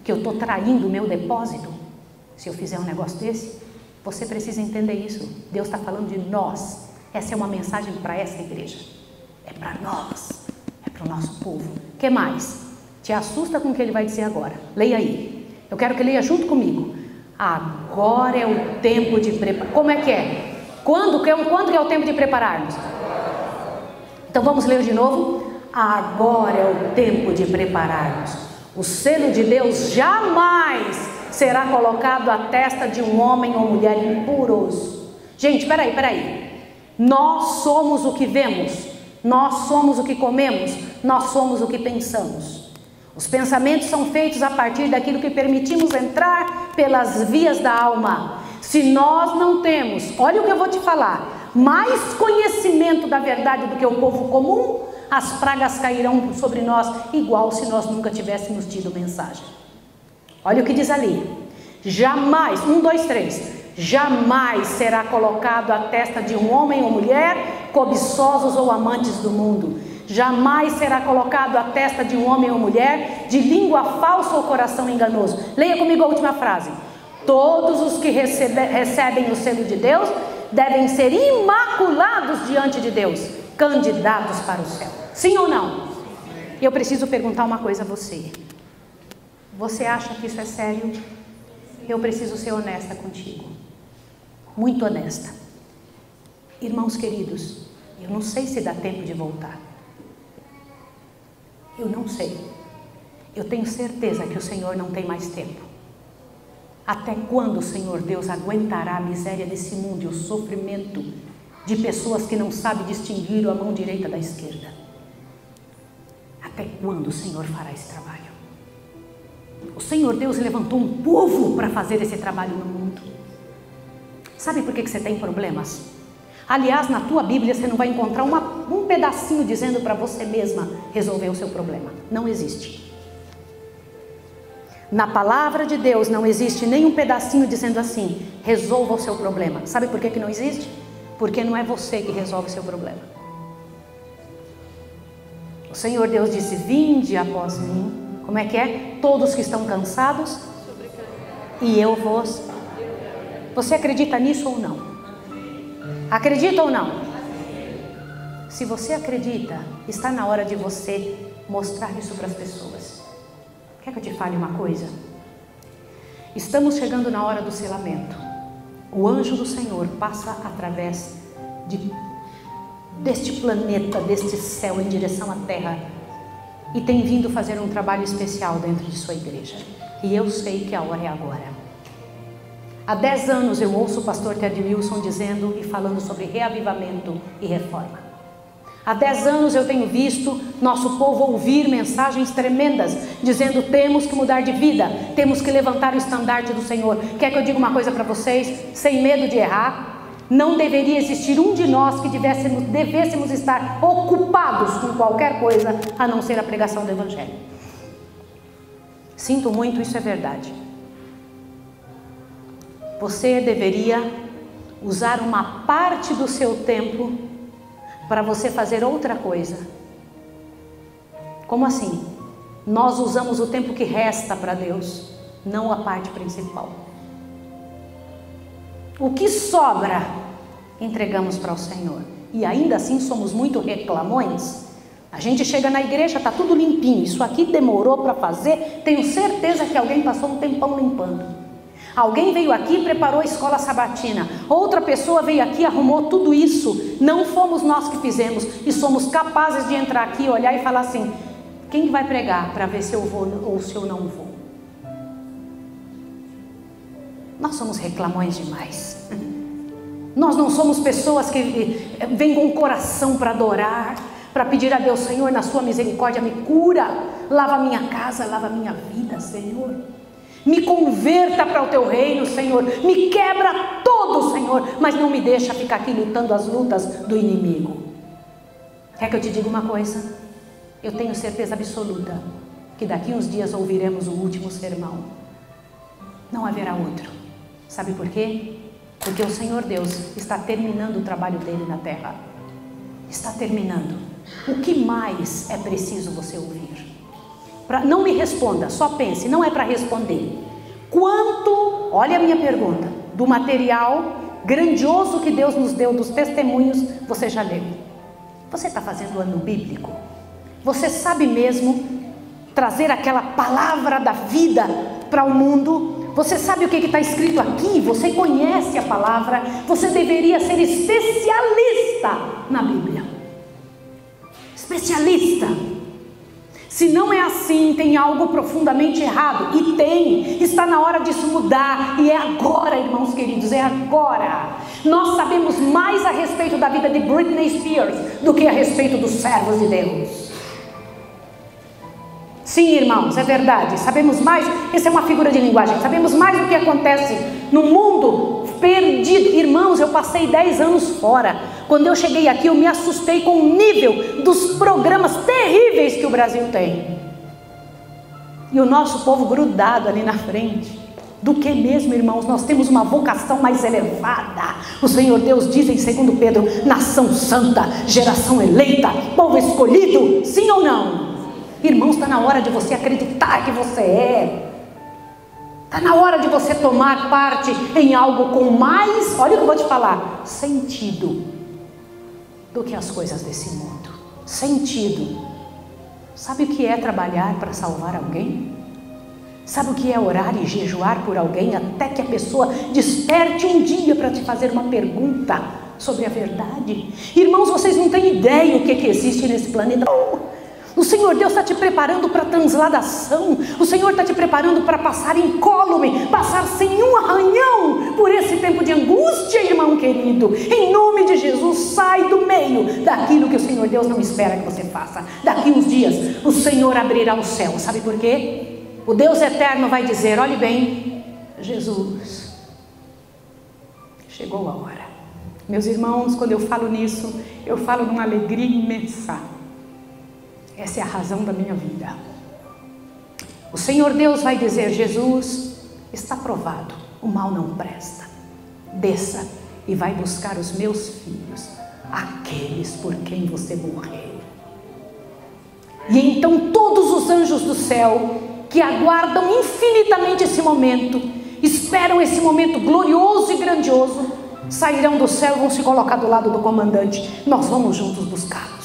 Que eu estou traindo o meu depósito se eu fizer um negócio desse? Você precisa entender isso. Deus está falando de nós. Essa é uma mensagem para essa igreja. É para nós. É para o nosso povo. O que mais? Te assusta com o que ele vai dizer agora. Leia aí. Eu quero que leia junto comigo. Agora é o tempo de preparar. Como é que é? Quando que é o tempo de prepararmos? Então vamos ler de novo. Agora é o tempo de prepararmos. O selo de Deus jamais será colocado à testa de um homem ou mulher impuros. Gente, peraí. Nós somos o que vemos, nós somos o que comemos, nós somos o que pensamos. Os pensamentos são feitos a partir daquilo que permitimos entrar pelas vias da alma. Se nós não temos, olha o que eu vou te falar, mais conhecimento da verdade do que o povo comum, as pragas cairão sobre nós igual se nós nunca tivéssemos tido mensagem. Olha o que diz ali: jamais, 1, 2, 3, jamais será colocado à testa de um homem ou mulher cobiçosos ou amantes do mundo. Jamais será colocado à testa de um homem ou mulher de língua falsa ou coração enganoso. Leia comigo a última frase: todos os que recebem o selo de Deus devem ser imaculados diante de Deus, candidatos para o céu. Sim ou não? Eu preciso perguntar uma coisa a você. Você acha que isso é sério? Eu preciso ser honesta contigo. Muito honesta. Irmãos queridos, eu não sei se dá tempo de voltar. Eu não sei. Eu tenho certeza que o Senhor não tem mais tempo. Até quando o Senhor Deus aguentará a miséria desse mundo e o sofrimento de pessoas que não sabem distinguir a mão direita da esquerda? Até quando o Senhor fará esse trabalho? O Senhor Deus levantou um povo para fazer esse trabalho no mundo. Sabe por que você tem problemas? Aliás, na tua Bíblia você não vai encontrar um pedacinho dizendo para você mesma resolver o seu problema. Não existe. Na palavra de Deus não existe nenhum pedacinho dizendo assim: resolva o seu problema. Sabe por que não existe? Porque não é você que resolve o seu problema. O Senhor Deus disse: vinde após mim. Como é que é? Todos que estão cansados e eu vos. Você acredita nisso ou não? Acredita ou não? Se você acredita, está na hora de você mostrar isso para as pessoas. Quer que eu te fale uma coisa? Estamos chegando na hora do selamento. O anjo do Senhor passa através deste planeta, deste céu, em direção à terra, e tem vindo fazer um trabalho especial dentro de sua igreja. E eu sei que a hora é agora. Há 10 anos eu ouço o pastor Ted Wilson dizendo e falando sobre reavivamento e reforma. Há 10 anos eu tenho visto nosso povo ouvir mensagens tremendas, dizendo: temos que mudar de vida, temos que levantar o estandarte do Senhor. Quer que eu diga uma coisa para vocês, sem medo de errar? Não deveria existir um de nós que devêssemos estar ocupados com qualquer coisa a não ser a pregação do Evangelho. Sinto muito, isso é verdade. Você deveria usar uma parte do seu tempo para você fazer outra coisa. Como assim? Nós usamos o tempo que resta para Deus, não a parte principal. O que sobra, entregamos para o Senhor. E ainda assim somos muito reclamões. A gente chega na igreja, está tudo limpinho. Isso aqui demorou para fazer. Tenho certeza que alguém passou um tempão limpando. Alguém veio aqui e preparou a escola sabatina. Outra pessoa veio aqui e arrumou tudo isso. Não fomos nós que fizemos. E somos capazes de entrar aqui, olhar e falar assim: quem vai pregar para ver se eu vou ou se eu não vou? Nós somos reclamões demais. Nós não somos pessoas que vêm com o coração para adorar, para pedir a Deus: Senhor, na sua misericórdia me cura, lava a minha casa, lava a minha vida, Senhor. Me converta para o teu reino, Senhor. Me quebra todo, Senhor, mas não me deixa ficar aqui lutando as lutas do inimigo. Quer que eu te diga uma coisa? Eu tenho certeza absoluta que daqui uns dias ouviremos o último sermão. Não haverá outro. Sabe por quê? Porque o Senhor Deus está terminando o trabalho dele na terra. Está terminando. O que mais é preciso você ouvir? Não me responda, só pense, não é para responder. Quanto, olha a minha pergunta, do material grandioso que Deus nos deu, dos testemunhos, você já leu? Você está fazendo ano bíblico? Você sabe mesmo trazer aquela palavra da vida para o mundo? Você sabe o que está escrito aqui? Você conhece a palavra? Você deveria ser especialista na Bíblia. Especialista. Se não é assim, tem algo profundamente errado. E tem. Está na hora disso mudar. E é agora, irmãos queridos, é agora. Nós sabemos mais a respeito da vida de Britney Spears do que a respeito dos servos de Deus. Sim, irmãos, é verdade. Sabemos mais. Essa é uma figura de linguagem. Sabemos mais do que acontece no mundo perdido. Irmãos, eu passei 10 anos fora. Quando eu cheguei aqui, eu me assustei com o nível dos programas terríveis que o Brasil tem. E o nosso povo grudado ali na frente. Do que mesmo, irmãos? Nós temos uma vocação mais elevada. O Senhor Deus diz em 2 Pedro: nação santa, geração eleita, povo escolhido. Sim ou não? Irmãos, está na hora de você acreditar que você é. Está na hora de você tomar parte em algo com mais, olha o que eu vou te falar, sentido do que as coisas desse mundo. Sentido. Sabe o que é trabalhar para salvar alguém? Sabe o que é orar e jejuar por alguém até que a pessoa desperte um dia para te fazer uma pergunta sobre a verdade? Irmãos, vocês não têm ideia o que existe nesse planeta. O Senhor Deus está te preparando para a transladação. O Senhor está te preparando para passar incólume, passar sem um arranhão por esse tempo de angústia, irmão querido. Em nome de Jesus, sai do meio daquilo que o Senhor Deus não espera que você faça. Daqui uns dias, o Senhor abrirá o céu. Sabe por quê? O Deus eterno vai dizer: olhe bem, Jesus, chegou a hora. Meus irmãos, quando eu falo nisso, eu falo numa alegria imensa. Essa é a razão da minha vida. O Senhor Deus vai dizer: Jesus, está provado, o mal não presta. Desça e vai buscar os meus filhos, aqueles por quem você morreu. E então todos os anjos do céu, que aguardam infinitamente esse momento, esperam esse momento glorioso e grandioso, sairão do céu e vão se colocar do lado do comandante. Nós vamos juntos buscá-los.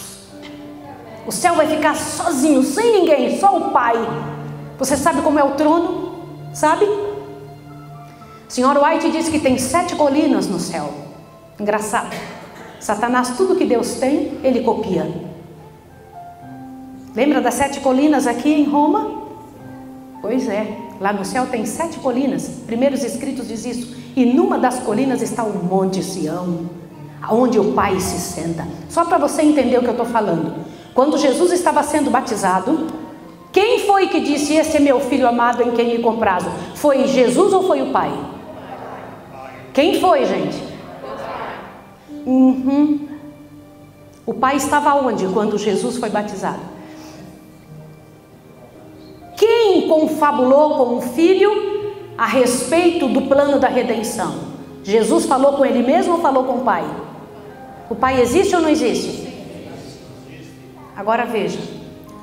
O céu vai ficar sozinho, sem ninguém, só o Pai. Você sabe como é o trono? Sabe? Senhor White diz que tem 7 colinas no céu. Engraçado. Satanás, tudo que Deus tem, ele copia. Lembra das 7 colinas aqui em Roma? Pois é, lá no céu tem 7 colinas. Primeiros escritos diz isso. E numa das colinas está o Monte Sião, onde o Pai se senta. Só para você entender o que eu estou falando. Quando Jesus estava sendo batizado, quem foi que disse: esse é meu filho amado em quem me comprazo? Foi Jesus ou foi o Pai? Quem foi, gente? O pai estava onde quando Jesus foi batizado? Quem confabulou com o filho a respeito do plano da redenção? Jesus falou com ele mesmo ou falou com o pai? O pai existe ou não existe? Agora veja,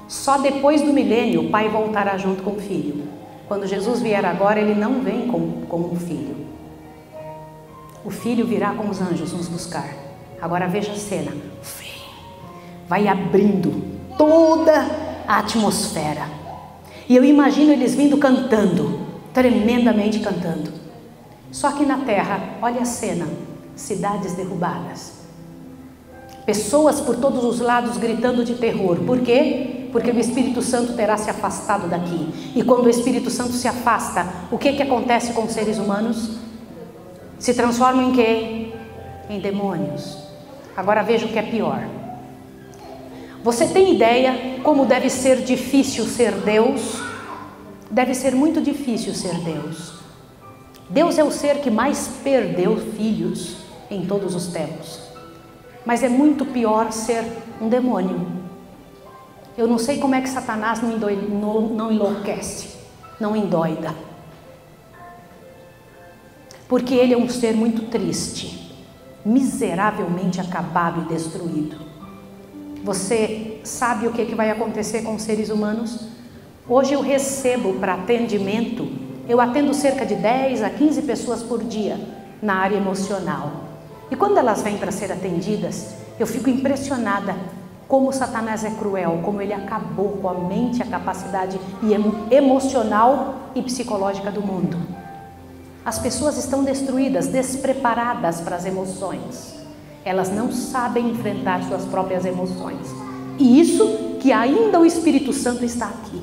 só depois do milênio o pai voltará junto com o filho. Quando Jesus vier agora, ele não vem como um filho. O filho virá com os anjos nos buscar. Agora veja a cena. Vai abrindo toda a atmosfera. E eu imagino eles vindo cantando, tremendamente cantando. Só que na terra, olha a cena, cidades derrubadas. Pessoas por todos os lados gritando de terror. Por quê? Porque o Espírito Santo terá se afastado daqui. E quando o Espírito Santo se afasta, o que acontece com os seres humanos? Se transformam em quê? Em demônios. Agora veja o que é pior. Você tem ideia como deve ser difícil ser Deus? Deve ser muito difícil ser Deus. Deus é o ser que mais perdeu filhos em todos os tempos. Mas é muito pior ser um demônio. Eu não sei como é que Satanás não enlouquece, não endoida. Porque ele é um ser muito triste, miseravelmente acabado e destruído. Você sabe o que vai acontecer com os seres humanos? Hoje eu recebo para atendimento, eu atendo cerca de 10 a 15 pessoas por dia na área emocional. E quando elas vêm para ser atendidas, eu fico impressionada como Satanás é cruel, como ele acabou com a mente, a capacidade emocional e psicológica do mundo. As pessoas estão destruídas, despreparadas para as emoções. Elas não sabem enfrentar suas próprias emoções. E isso que ainda o Espírito Santo está aqui.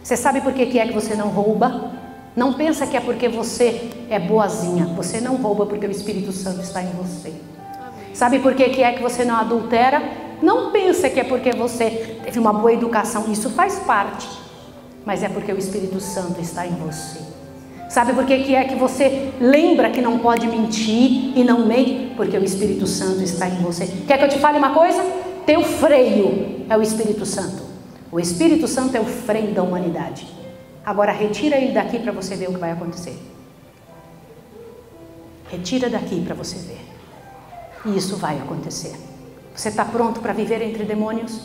Você sabe por que é que você não rouba? Não pensa que é porque você é boazinha. Você não rouba porque o Espírito Santo está em você. Sabe por que é que você não adultera? Não pensa que é porque você teve uma boa educação. Isso faz parte. Mas é porque o Espírito Santo está em você. Sabe por que é que você lembra que não pode mentir e não mente? Porque o Espírito Santo está em você. Quer que eu te fale uma coisa? Teu freio é o Espírito Santo. O Espírito Santo é o freio da humanidade. Agora retira ele daqui para você ver o que vai acontecer. Retira daqui para você ver. E isso vai acontecer. Você está pronto para viver entre demônios?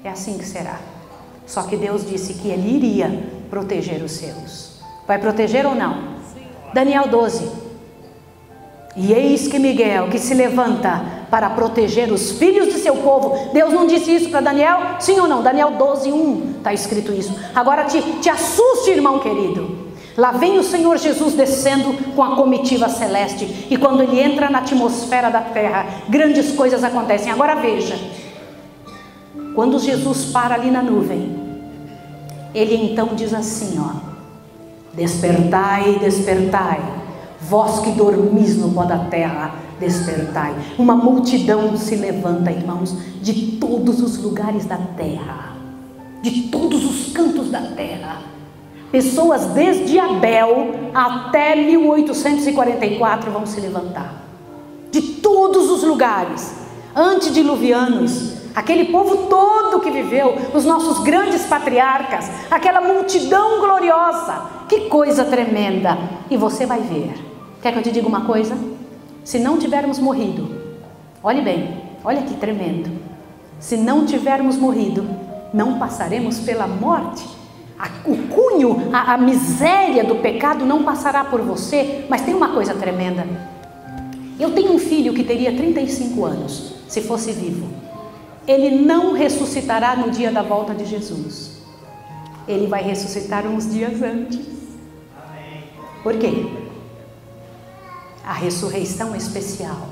É assim que será. Só que Deus disse que Ele iria proteger os seus. Vai proteger ou não? Sim. Daniel 12. E eis que Miguel, que se levanta para proteger os filhos de seu povo. Deus não disse isso para Daniel? Sim ou não? Daniel 12, 1, está escrito isso. Agora te assuste, irmão querido. Lá vem o Senhor Jesus descendo com a comitiva celeste. E quando Ele entra na atmosfera da terra, grandes coisas acontecem. Agora veja. Quando Jesus para ali na nuvem, Ele então diz assim, ó. Despertai, despertai, vós que dormis no pó da terra, despertai. Uma multidão se levanta, irmãos, de todos os lugares da terra, de todos os cantos da terra. Pessoas desde Abel até 1844 vão se levantar. De todos os lugares, antediluvianos, aquele povo todo que viveu, os nossos grandes patriarcas, aquela multidão gloriosa. Que coisa tremenda! E você vai ver. Quer que eu te diga uma coisa? Se não tivermos morrido, olhe bem, olha que tremendo. Se não tivermos morrido, não passaremos pela morte. O cunho, a miséria do pecado não passará por você. Mas tem uma coisa tremenda. Eu tenho um filho que teria 35 anos, se fosse vivo. Ele não ressuscitará no dia da volta de Jesus. Ele vai ressuscitar uns dias antes. Por quê? A ressurreição especial.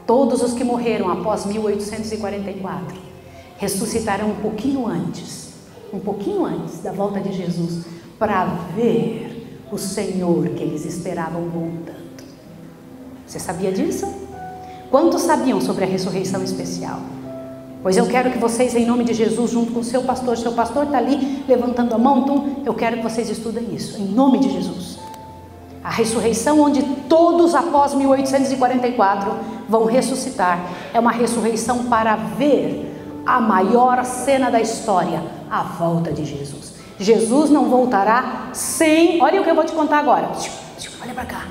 Todos os que morreram após 1844 ressuscitarão um pouquinho antes da volta de Jesus, para ver o Senhor que eles esperavam voltando. Você sabia disso? Quantos sabiam sobre a ressurreição especial? Pois eu quero que vocês, em nome de Jesus, junto com o seu pastor está ali levantando a mão, então eu quero que vocês estudem isso, em nome de Jesus. A ressurreição onde todos após 1844 vão ressuscitar. É uma ressurreição para ver a maior cena da história, a volta de Jesus. Jesus não voltará sem... Olha o que eu vou te contar agora. Olha para cá.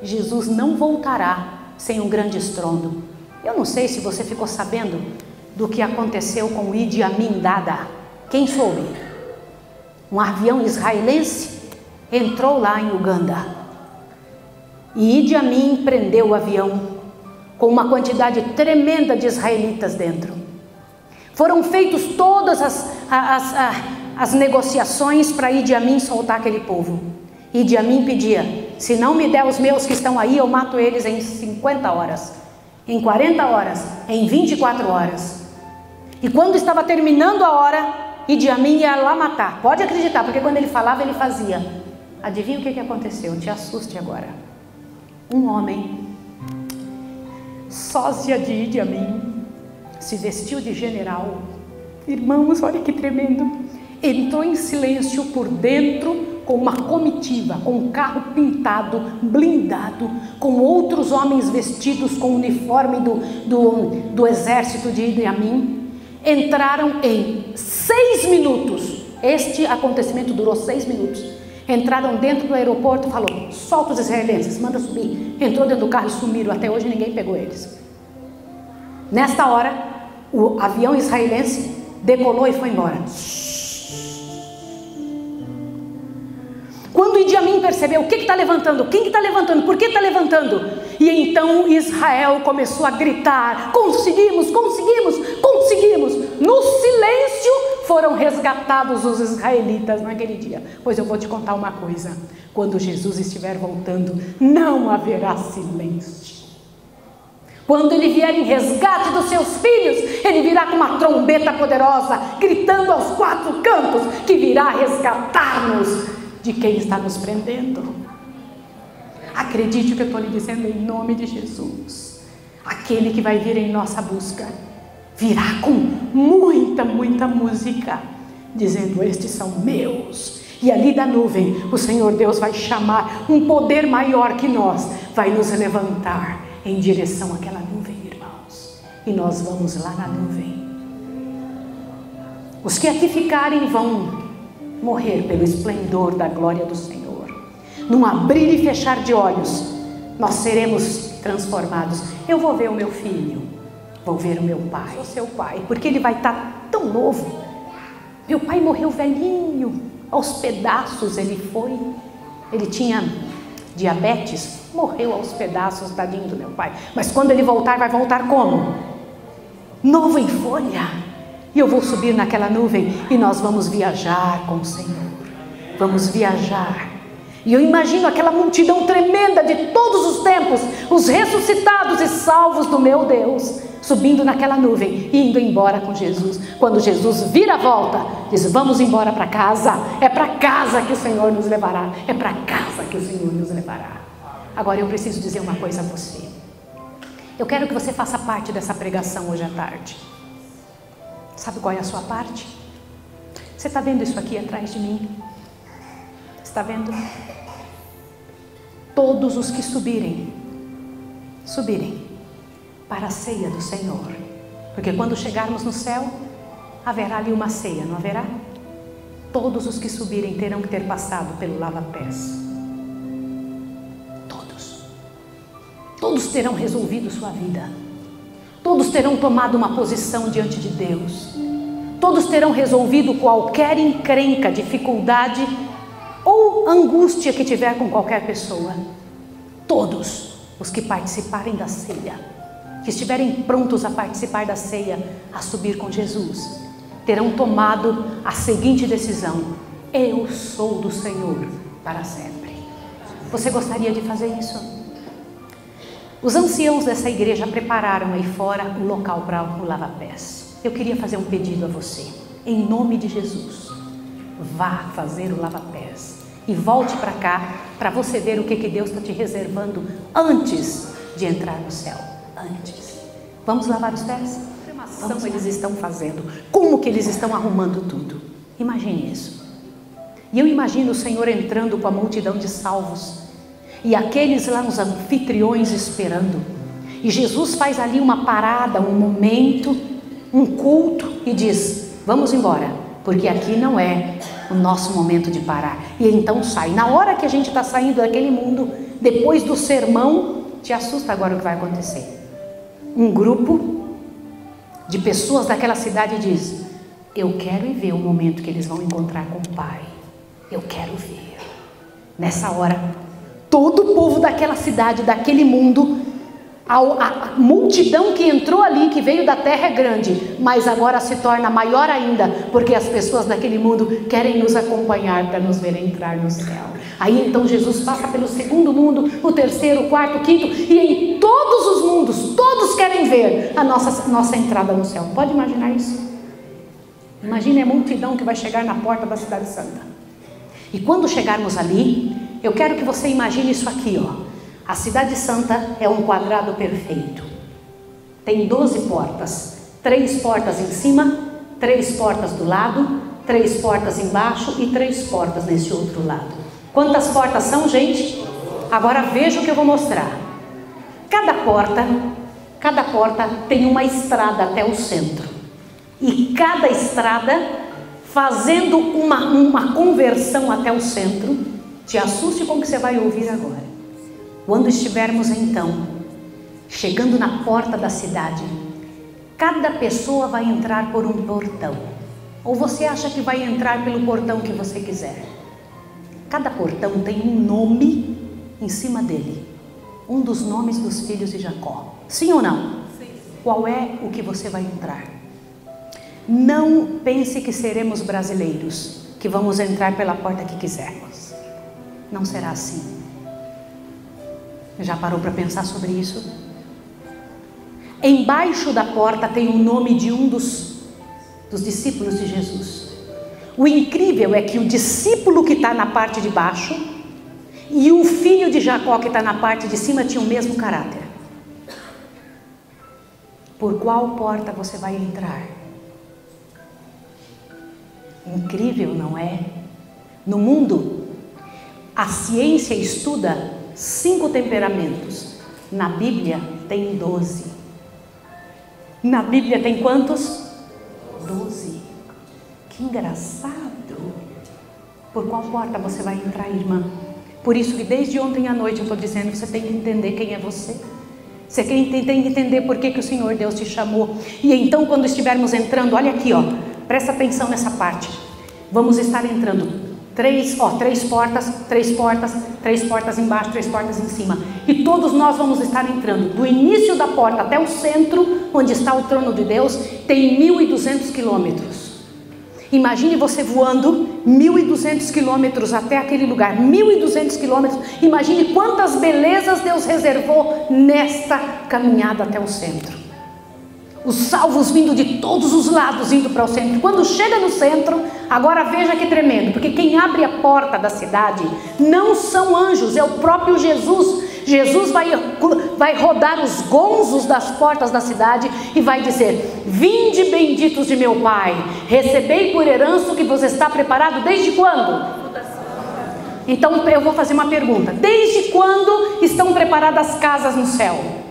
Jesus não voltará sem um grande estrondo. Eu não sei se você ficou sabendo do que aconteceu com o Idi Amin Dada. Quem soube? Um avião israelense entrou lá em Uganda. E Idi Amin prendeu o avião com uma quantidade tremenda de israelitas dentro. Foram feitas todas as negociações para Idi Amin soltar aquele povo. Idi Amin pedia: se não me der os meus que estão aí, eu mato eles em 50 horas, em 40 horas, em 24 horas. E quando estava terminando a hora, Idi Amin ia lá matar. Pode acreditar, porque quando ele falava, ele fazia. Adivinha o que aconteceu? Te assuste agora. Um homem, sósia de Idi Amin, se vestiu de general. Irmãos, olha que tremendo. Entrou em silêncio por dentro com uma comitiva, com um carro pintado, blindado, com outros homens vestidos com o uniforme do exército de Idi Amin. Entraram em 6 minutos. Este acontecimento durou 6 minutos. Entraram dentro do aeroporto, falou: solta os israelenses, manda subir. Entrou dentro do carro e sumiram. Até hoje ninguém pegou eles. Nesta hora, o avião israelense decolou e foi embora. Quando Idi Amin percebeu: o que está levantando? Quem que está levantando? Por que está levantando? E então Israel começou a gritar: conseguimos, conseguimos, conseguimos. No silêncio foram resgatados os israelitas naquele dia. Pois eu vou te contar uma coisa: quando Jesus estiver voltando, não haverá silêncio. Quando ele vier em resgate dos seus filhos, ele virá com uma trombeta poderosa, gritando aos 4 cantos, que virá resgatar-nos de quem está nos prendendo. Acredite o que eu estou lhe dizendo em nome de Jesus. Aquele que vai vir em nossa busca virá com muita, muita música, dizendo: estes são meus. E ali da nuvem o Senhor Deus vai chamar um poder maior que nós, vai nos levantar em direção àquela nuvem, irmãos, e nós vamos lá na nuvem. Os que aqui ficarem vão morrer pelo esplendor da glória do Senhor. Num abrir e fechar de olhos, nós seremos transformados. Eu vou ver o meu filho, vou ver o meu pai, o seu pai, porque ele vai estar tão novo. Meu pai morreu velhinho, aos pedaços ele foi. Ele tinha diabetes, morreu aos pedaços, tadinho do meu pai. Mas quando ele voltar, vai voltar como? Novo em folha. E eu vou subir naquela nuvem e nós vamos viajar com o Senhor. Vamos viajar. E eu imagino aquela multidão tremenda de todos os tempos, os ressuscitados e salvos do meu Deus, subindo naquela nuvem e indo embora com Jesus. Quando Jesus vira a volta, diz: vamos embora para casa. É para casa que o Senhor nos levará. É para casa que o Senhor nos levará. Agora eu preciso dizer uma coisa a você. Eu quero que você faça parte dessa pregação hoje à tarde. Sabe qual é a sua parte? Você está vendo isso aqui atrás de mim? Está vendo? Todos os que subirem para a ceia do Senhor. Porque quando chegarmos no céu, haverá ali uma ceia, não haverá? Todos os que subirem terão que ter passado pelo lava-pés. Todos terão resolvido sua vida. Todos terão tomado uma posição diante de Deus. Todos terão resolvido qualquer encrenca, dificuldade ou angústia que tiver com qualquer pessoa. Todos os que participarem da ceia, que estiverem prontos a participar da ceia, a subir com Jesus, terão tomado a seguinte decisão: eu sou do Senhor para sempre. Você gostaria de fazer isso? Os anciãos dessa igreja prepararam aí fora o local para o lava-pés. Eu queria fazer um pedido a você, em nome de Jesus. Vá fazer o lava-pés e volte para cá, para você ver o que Deus está te reservando antes de entrar no céu. Antes. Vamos lavar os pés? Como eles estão fazendo? Como que eles estão arrumando tudo? Imagine isso. E eu imagino o Senhor entrando com a multidão de salvos. E aqueles lá, os anfitriões esperando. E Jesus faz ali uma parada, um momento, um culto e diz: vamos embora, porque aqui não é o nosso momento de parar. E então sai. Na hora que a gente está saindo daquele mundo, depois do sermão, te assusta agora o que vai acontecer. Um grupo de pessoas daquela cidade diz: eu quero ir ver o momento que eles vão encontrar com o Pai. Eu quero ver. Nessa hora, todo o povo daquela cidade, daquele mundo, a multidão que entrou ali, que veio da terra, é grande, mas agora se torna maior ainda, porque as pessoas daquele mundo querem nos acompanhar para nos ver entrar no céu. Aí então Jesus passa pelo segundo mundo, o terceiro, o quarto, o quinto, e em todos os mundos, todos querem ver a nossa entrada no céu. Pode imaginar isso? Imagine a multidão que vai chegar na porta da Cidade Santa. E quando chegarmos ali, eu quero que você imagine isso aqui, ó. A Cidade Santa é um quadrado perfeito. Tem 12 portas. 3 portas em cima, 3 portas do lado, 3 portas embaixo e 3 portas nesse outro lado. Quantas portas são, gente? Agora veja o que eu vou mostrar. Cada porta tem uma estrada até o centro. E cada estrada, fazendo uma conversão até o centro, te assuste com o que você vai ouvir agora. Quando estivermos então chegando na porta da cidade, cada pessoa vai entrar por um portão. Ou você acha que vai entrar pelo portão que você quiser? Cada portão tem um nome em cima dele. Um dos nomes dos filhos de Jacó. Sim ou não? Sim. Qual é o que você vai entrar? Não pense que seremos brasileiros, que vamos entrar pela porta que quisermos. Não será assim. Já parou para pensar sobre isso? Embaixo da porta tem o nome de um dos discípulos de Jesus. O incrível é que o discípulo que está na parte de baixo e o filho de Jacó que está na parte de cima tinham o mesmo caráter. Por qual porta você vai entrar? Incrível, não é? No mundo, a ciência estuda 5 temperamentos. Na Bíblia tem 12. Na Bíblia tem quantos? 12. Que engraçado. Por qual porta você vai entrar, irmã? Por isso que desde ontem à noite eu estou dizendo que você tem que entender quem é você. Você tem que entender por que o Senhor Deus te chamou. E então quando estivermos entrando, olha aqui, ó, presta atenção nessa parte. Vamos estar entrando. 3 portas, 3 portas, 3 portas embaixo, 3 portas em cima. E todos nós vamos estar entrando. Do início da porta até o centro, onde está o trono de Deus, tem 1.200 quilômetros. Imagine você voando 1.200 quilômetros até aquele lugar. 1.200 quilômetros. Imagine quantas belezas Deus reservou nesta caminhada até o centro. Os salvos vindo de todos os lados, indo para o centro. Quando chega no centro, agora veja que tremendo, porque quem abre a porta da cidade não são anjos, é o próprio Jesus. Jesus vai rodar os gonzos das portas da cidade e vai dizer: vinde benditos de meu Pai, recebei por herança o que vos está preparado desde quando? Então eu vou fazer uma pergunta: desde quando estão preparadas casas no céu?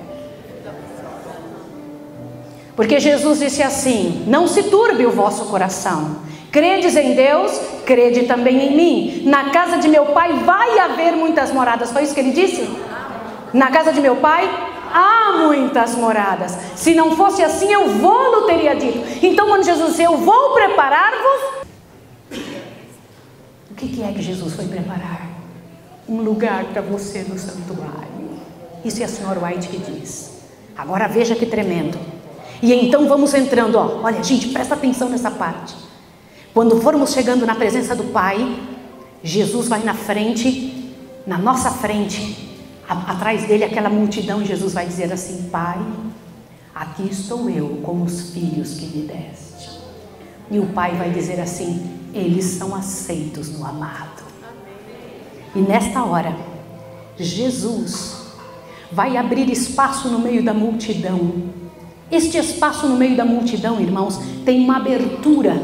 Porque Jesus disse assim: não se turbe o vosso coração, credes em Deus, crede também em mim. Na casa de meu Pai vai haver muitas moradas. Foi isso que ele disse? Na casa de meu Pai há muitas moradas. Se não fosse assim, eu vou-lo teria dito. Então quando Jesus disse: eu vou preparar-vos, o que é que Jesus foi preparar? Um lugar para você no santuário. Isso é a senhora White que diz. Agora veja que tremendo. E então vamos entrando, ó. Olha, gente, presta atenção nessa parte. Quando formos chegando na presença do Pai, Jesus vai na frente, na nossa frente, atrás dele aquela multidão. Jesus vai dizer assim: Pai, aqui estou eu com os filhos que me deste. E o Pai vai dizer assim: eles são aceitos no amado. E nesta hora, Jesus vai abrir espaço no meio da multidão. Este espaço no meio da multidão, irmãos, tem uma abertura,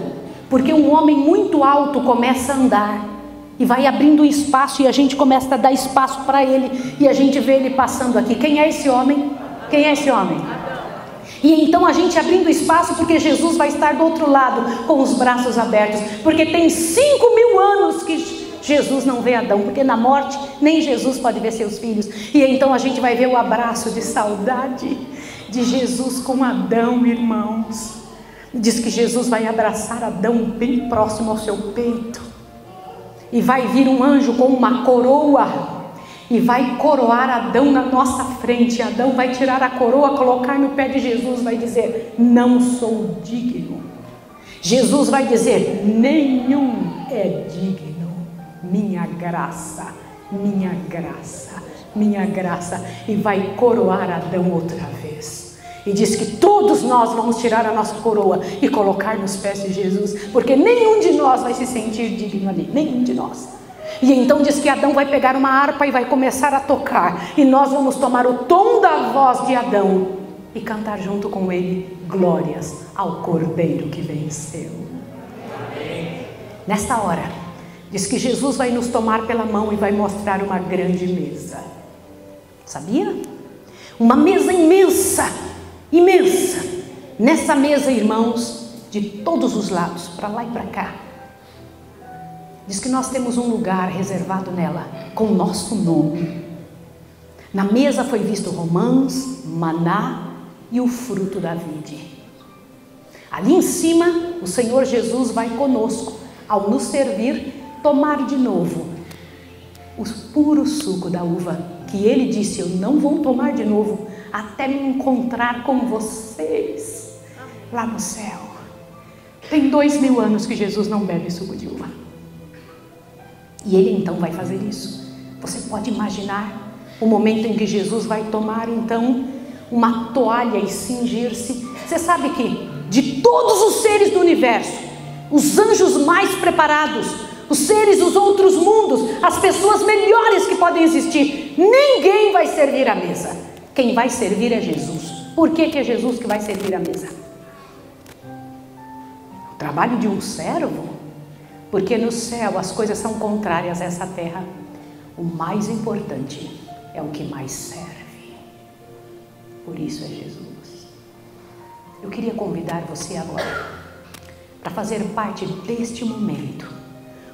porque um homem muito alto começa a andar e vai abrindo espaço, e a gente começa a dar espaço para ele, e a gente vê ele passando aqui. Quem é esse homem? Quem é esse homem? E então a gente abrindo espaço, porque Jesus vai estar do outro lado, com os braços abertos, porque tem 5.000 anos que Jesus não vê Adão, porque na morte nem Jesus pode ver seus filhos. E então a gente vai ver o abraço de saudade de Jesus com Adão, irmãos. Diz que Jesus vai abraçar Adão bem próximo ao seu peito, e vai vir um anjo com uma coroa, e vai coroar Adão na nossa frente. Adão vai tirar a coroa, colocar no pé de Jesus, vai dizer: não sou digno. Jesus vai dizer: nenhum é digno. Minha graça, minha graça, minha graça. E vai coroar Adão outra vez. E diz que todos nós vamos tirar a nossa coroa e colocar nos pés de Jesus, porque nenhum de nós vai se sentir digno ali, nenhum de nós. E então diz que Adão vai pegar uma harpa e vai começar a tocar, e nós vamos tomar o tom da voz de Adão e cantar junto com ele: glórias ao Cordeiro que venceu. Nesta hora, diz que Jesus vai nos tomar pela mão e vai mostrar uma grande mesa. Sabia? Uma mesa imensa, imensa. Nessa mesa, irmãos, de todos os lados, para lá e para cá, diz que nós temos um lugar reservado nela, com o nosso nome. Na mesa foi visto romãs, maná e o fruto da vide. Ali em cima, o Senhor Jesus vai conosco, ao nos servir, tomar de novo o puro suco da uva, que ele disse: eu não vou tomar de novo, até me encontrar com vocês lá no céu. Tem 2.000 anos que Jesus não bebe suco de uva. E ele então vai fazer isso. Você pode imaginar o momento em que Jesus vai tomar então uma toalha e cingir-se. Você sabe que de todos os seres do universo, os anjos mais preparados, os seres dos outros mundos, as pessoas melhores que podem existir, ninguém vai servir a mesa. Quem vai servir é Jesus. Por que é Jesus que vai servir a mesa? O trabalho de um servo. Porque no céu as coisas são contrárias a essa terra. O mais importante é o que mais serve. Por isso é Jesus. Eu queria convidar você agora para fazer parte deste momento.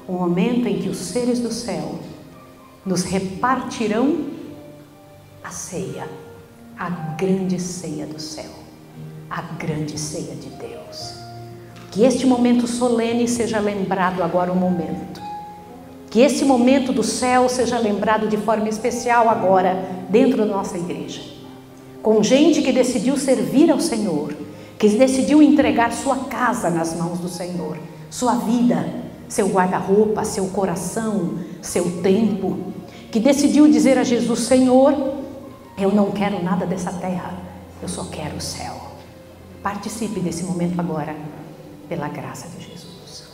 O momento em que os seres do céu nos repartirão a ceia. A grande ceia do céu. A grande ceia de Deus. Que este momento solene seja lembrado agora um momento. Que esse momento do céu seja lembrado de forma especial agora dentro da nossa igreja. Com gente que decidiu servir ao Senhor, que decidiu entregar sua casa nas mãos do Senhor, sua vida, seu guarda-roupa, seu coração, seu tempo, que decidiu dizer a Jesus: Senhor, eu não quero nada dessa terra, eu só quero o céu. Participe desse momento agora, pela graça de Jesus.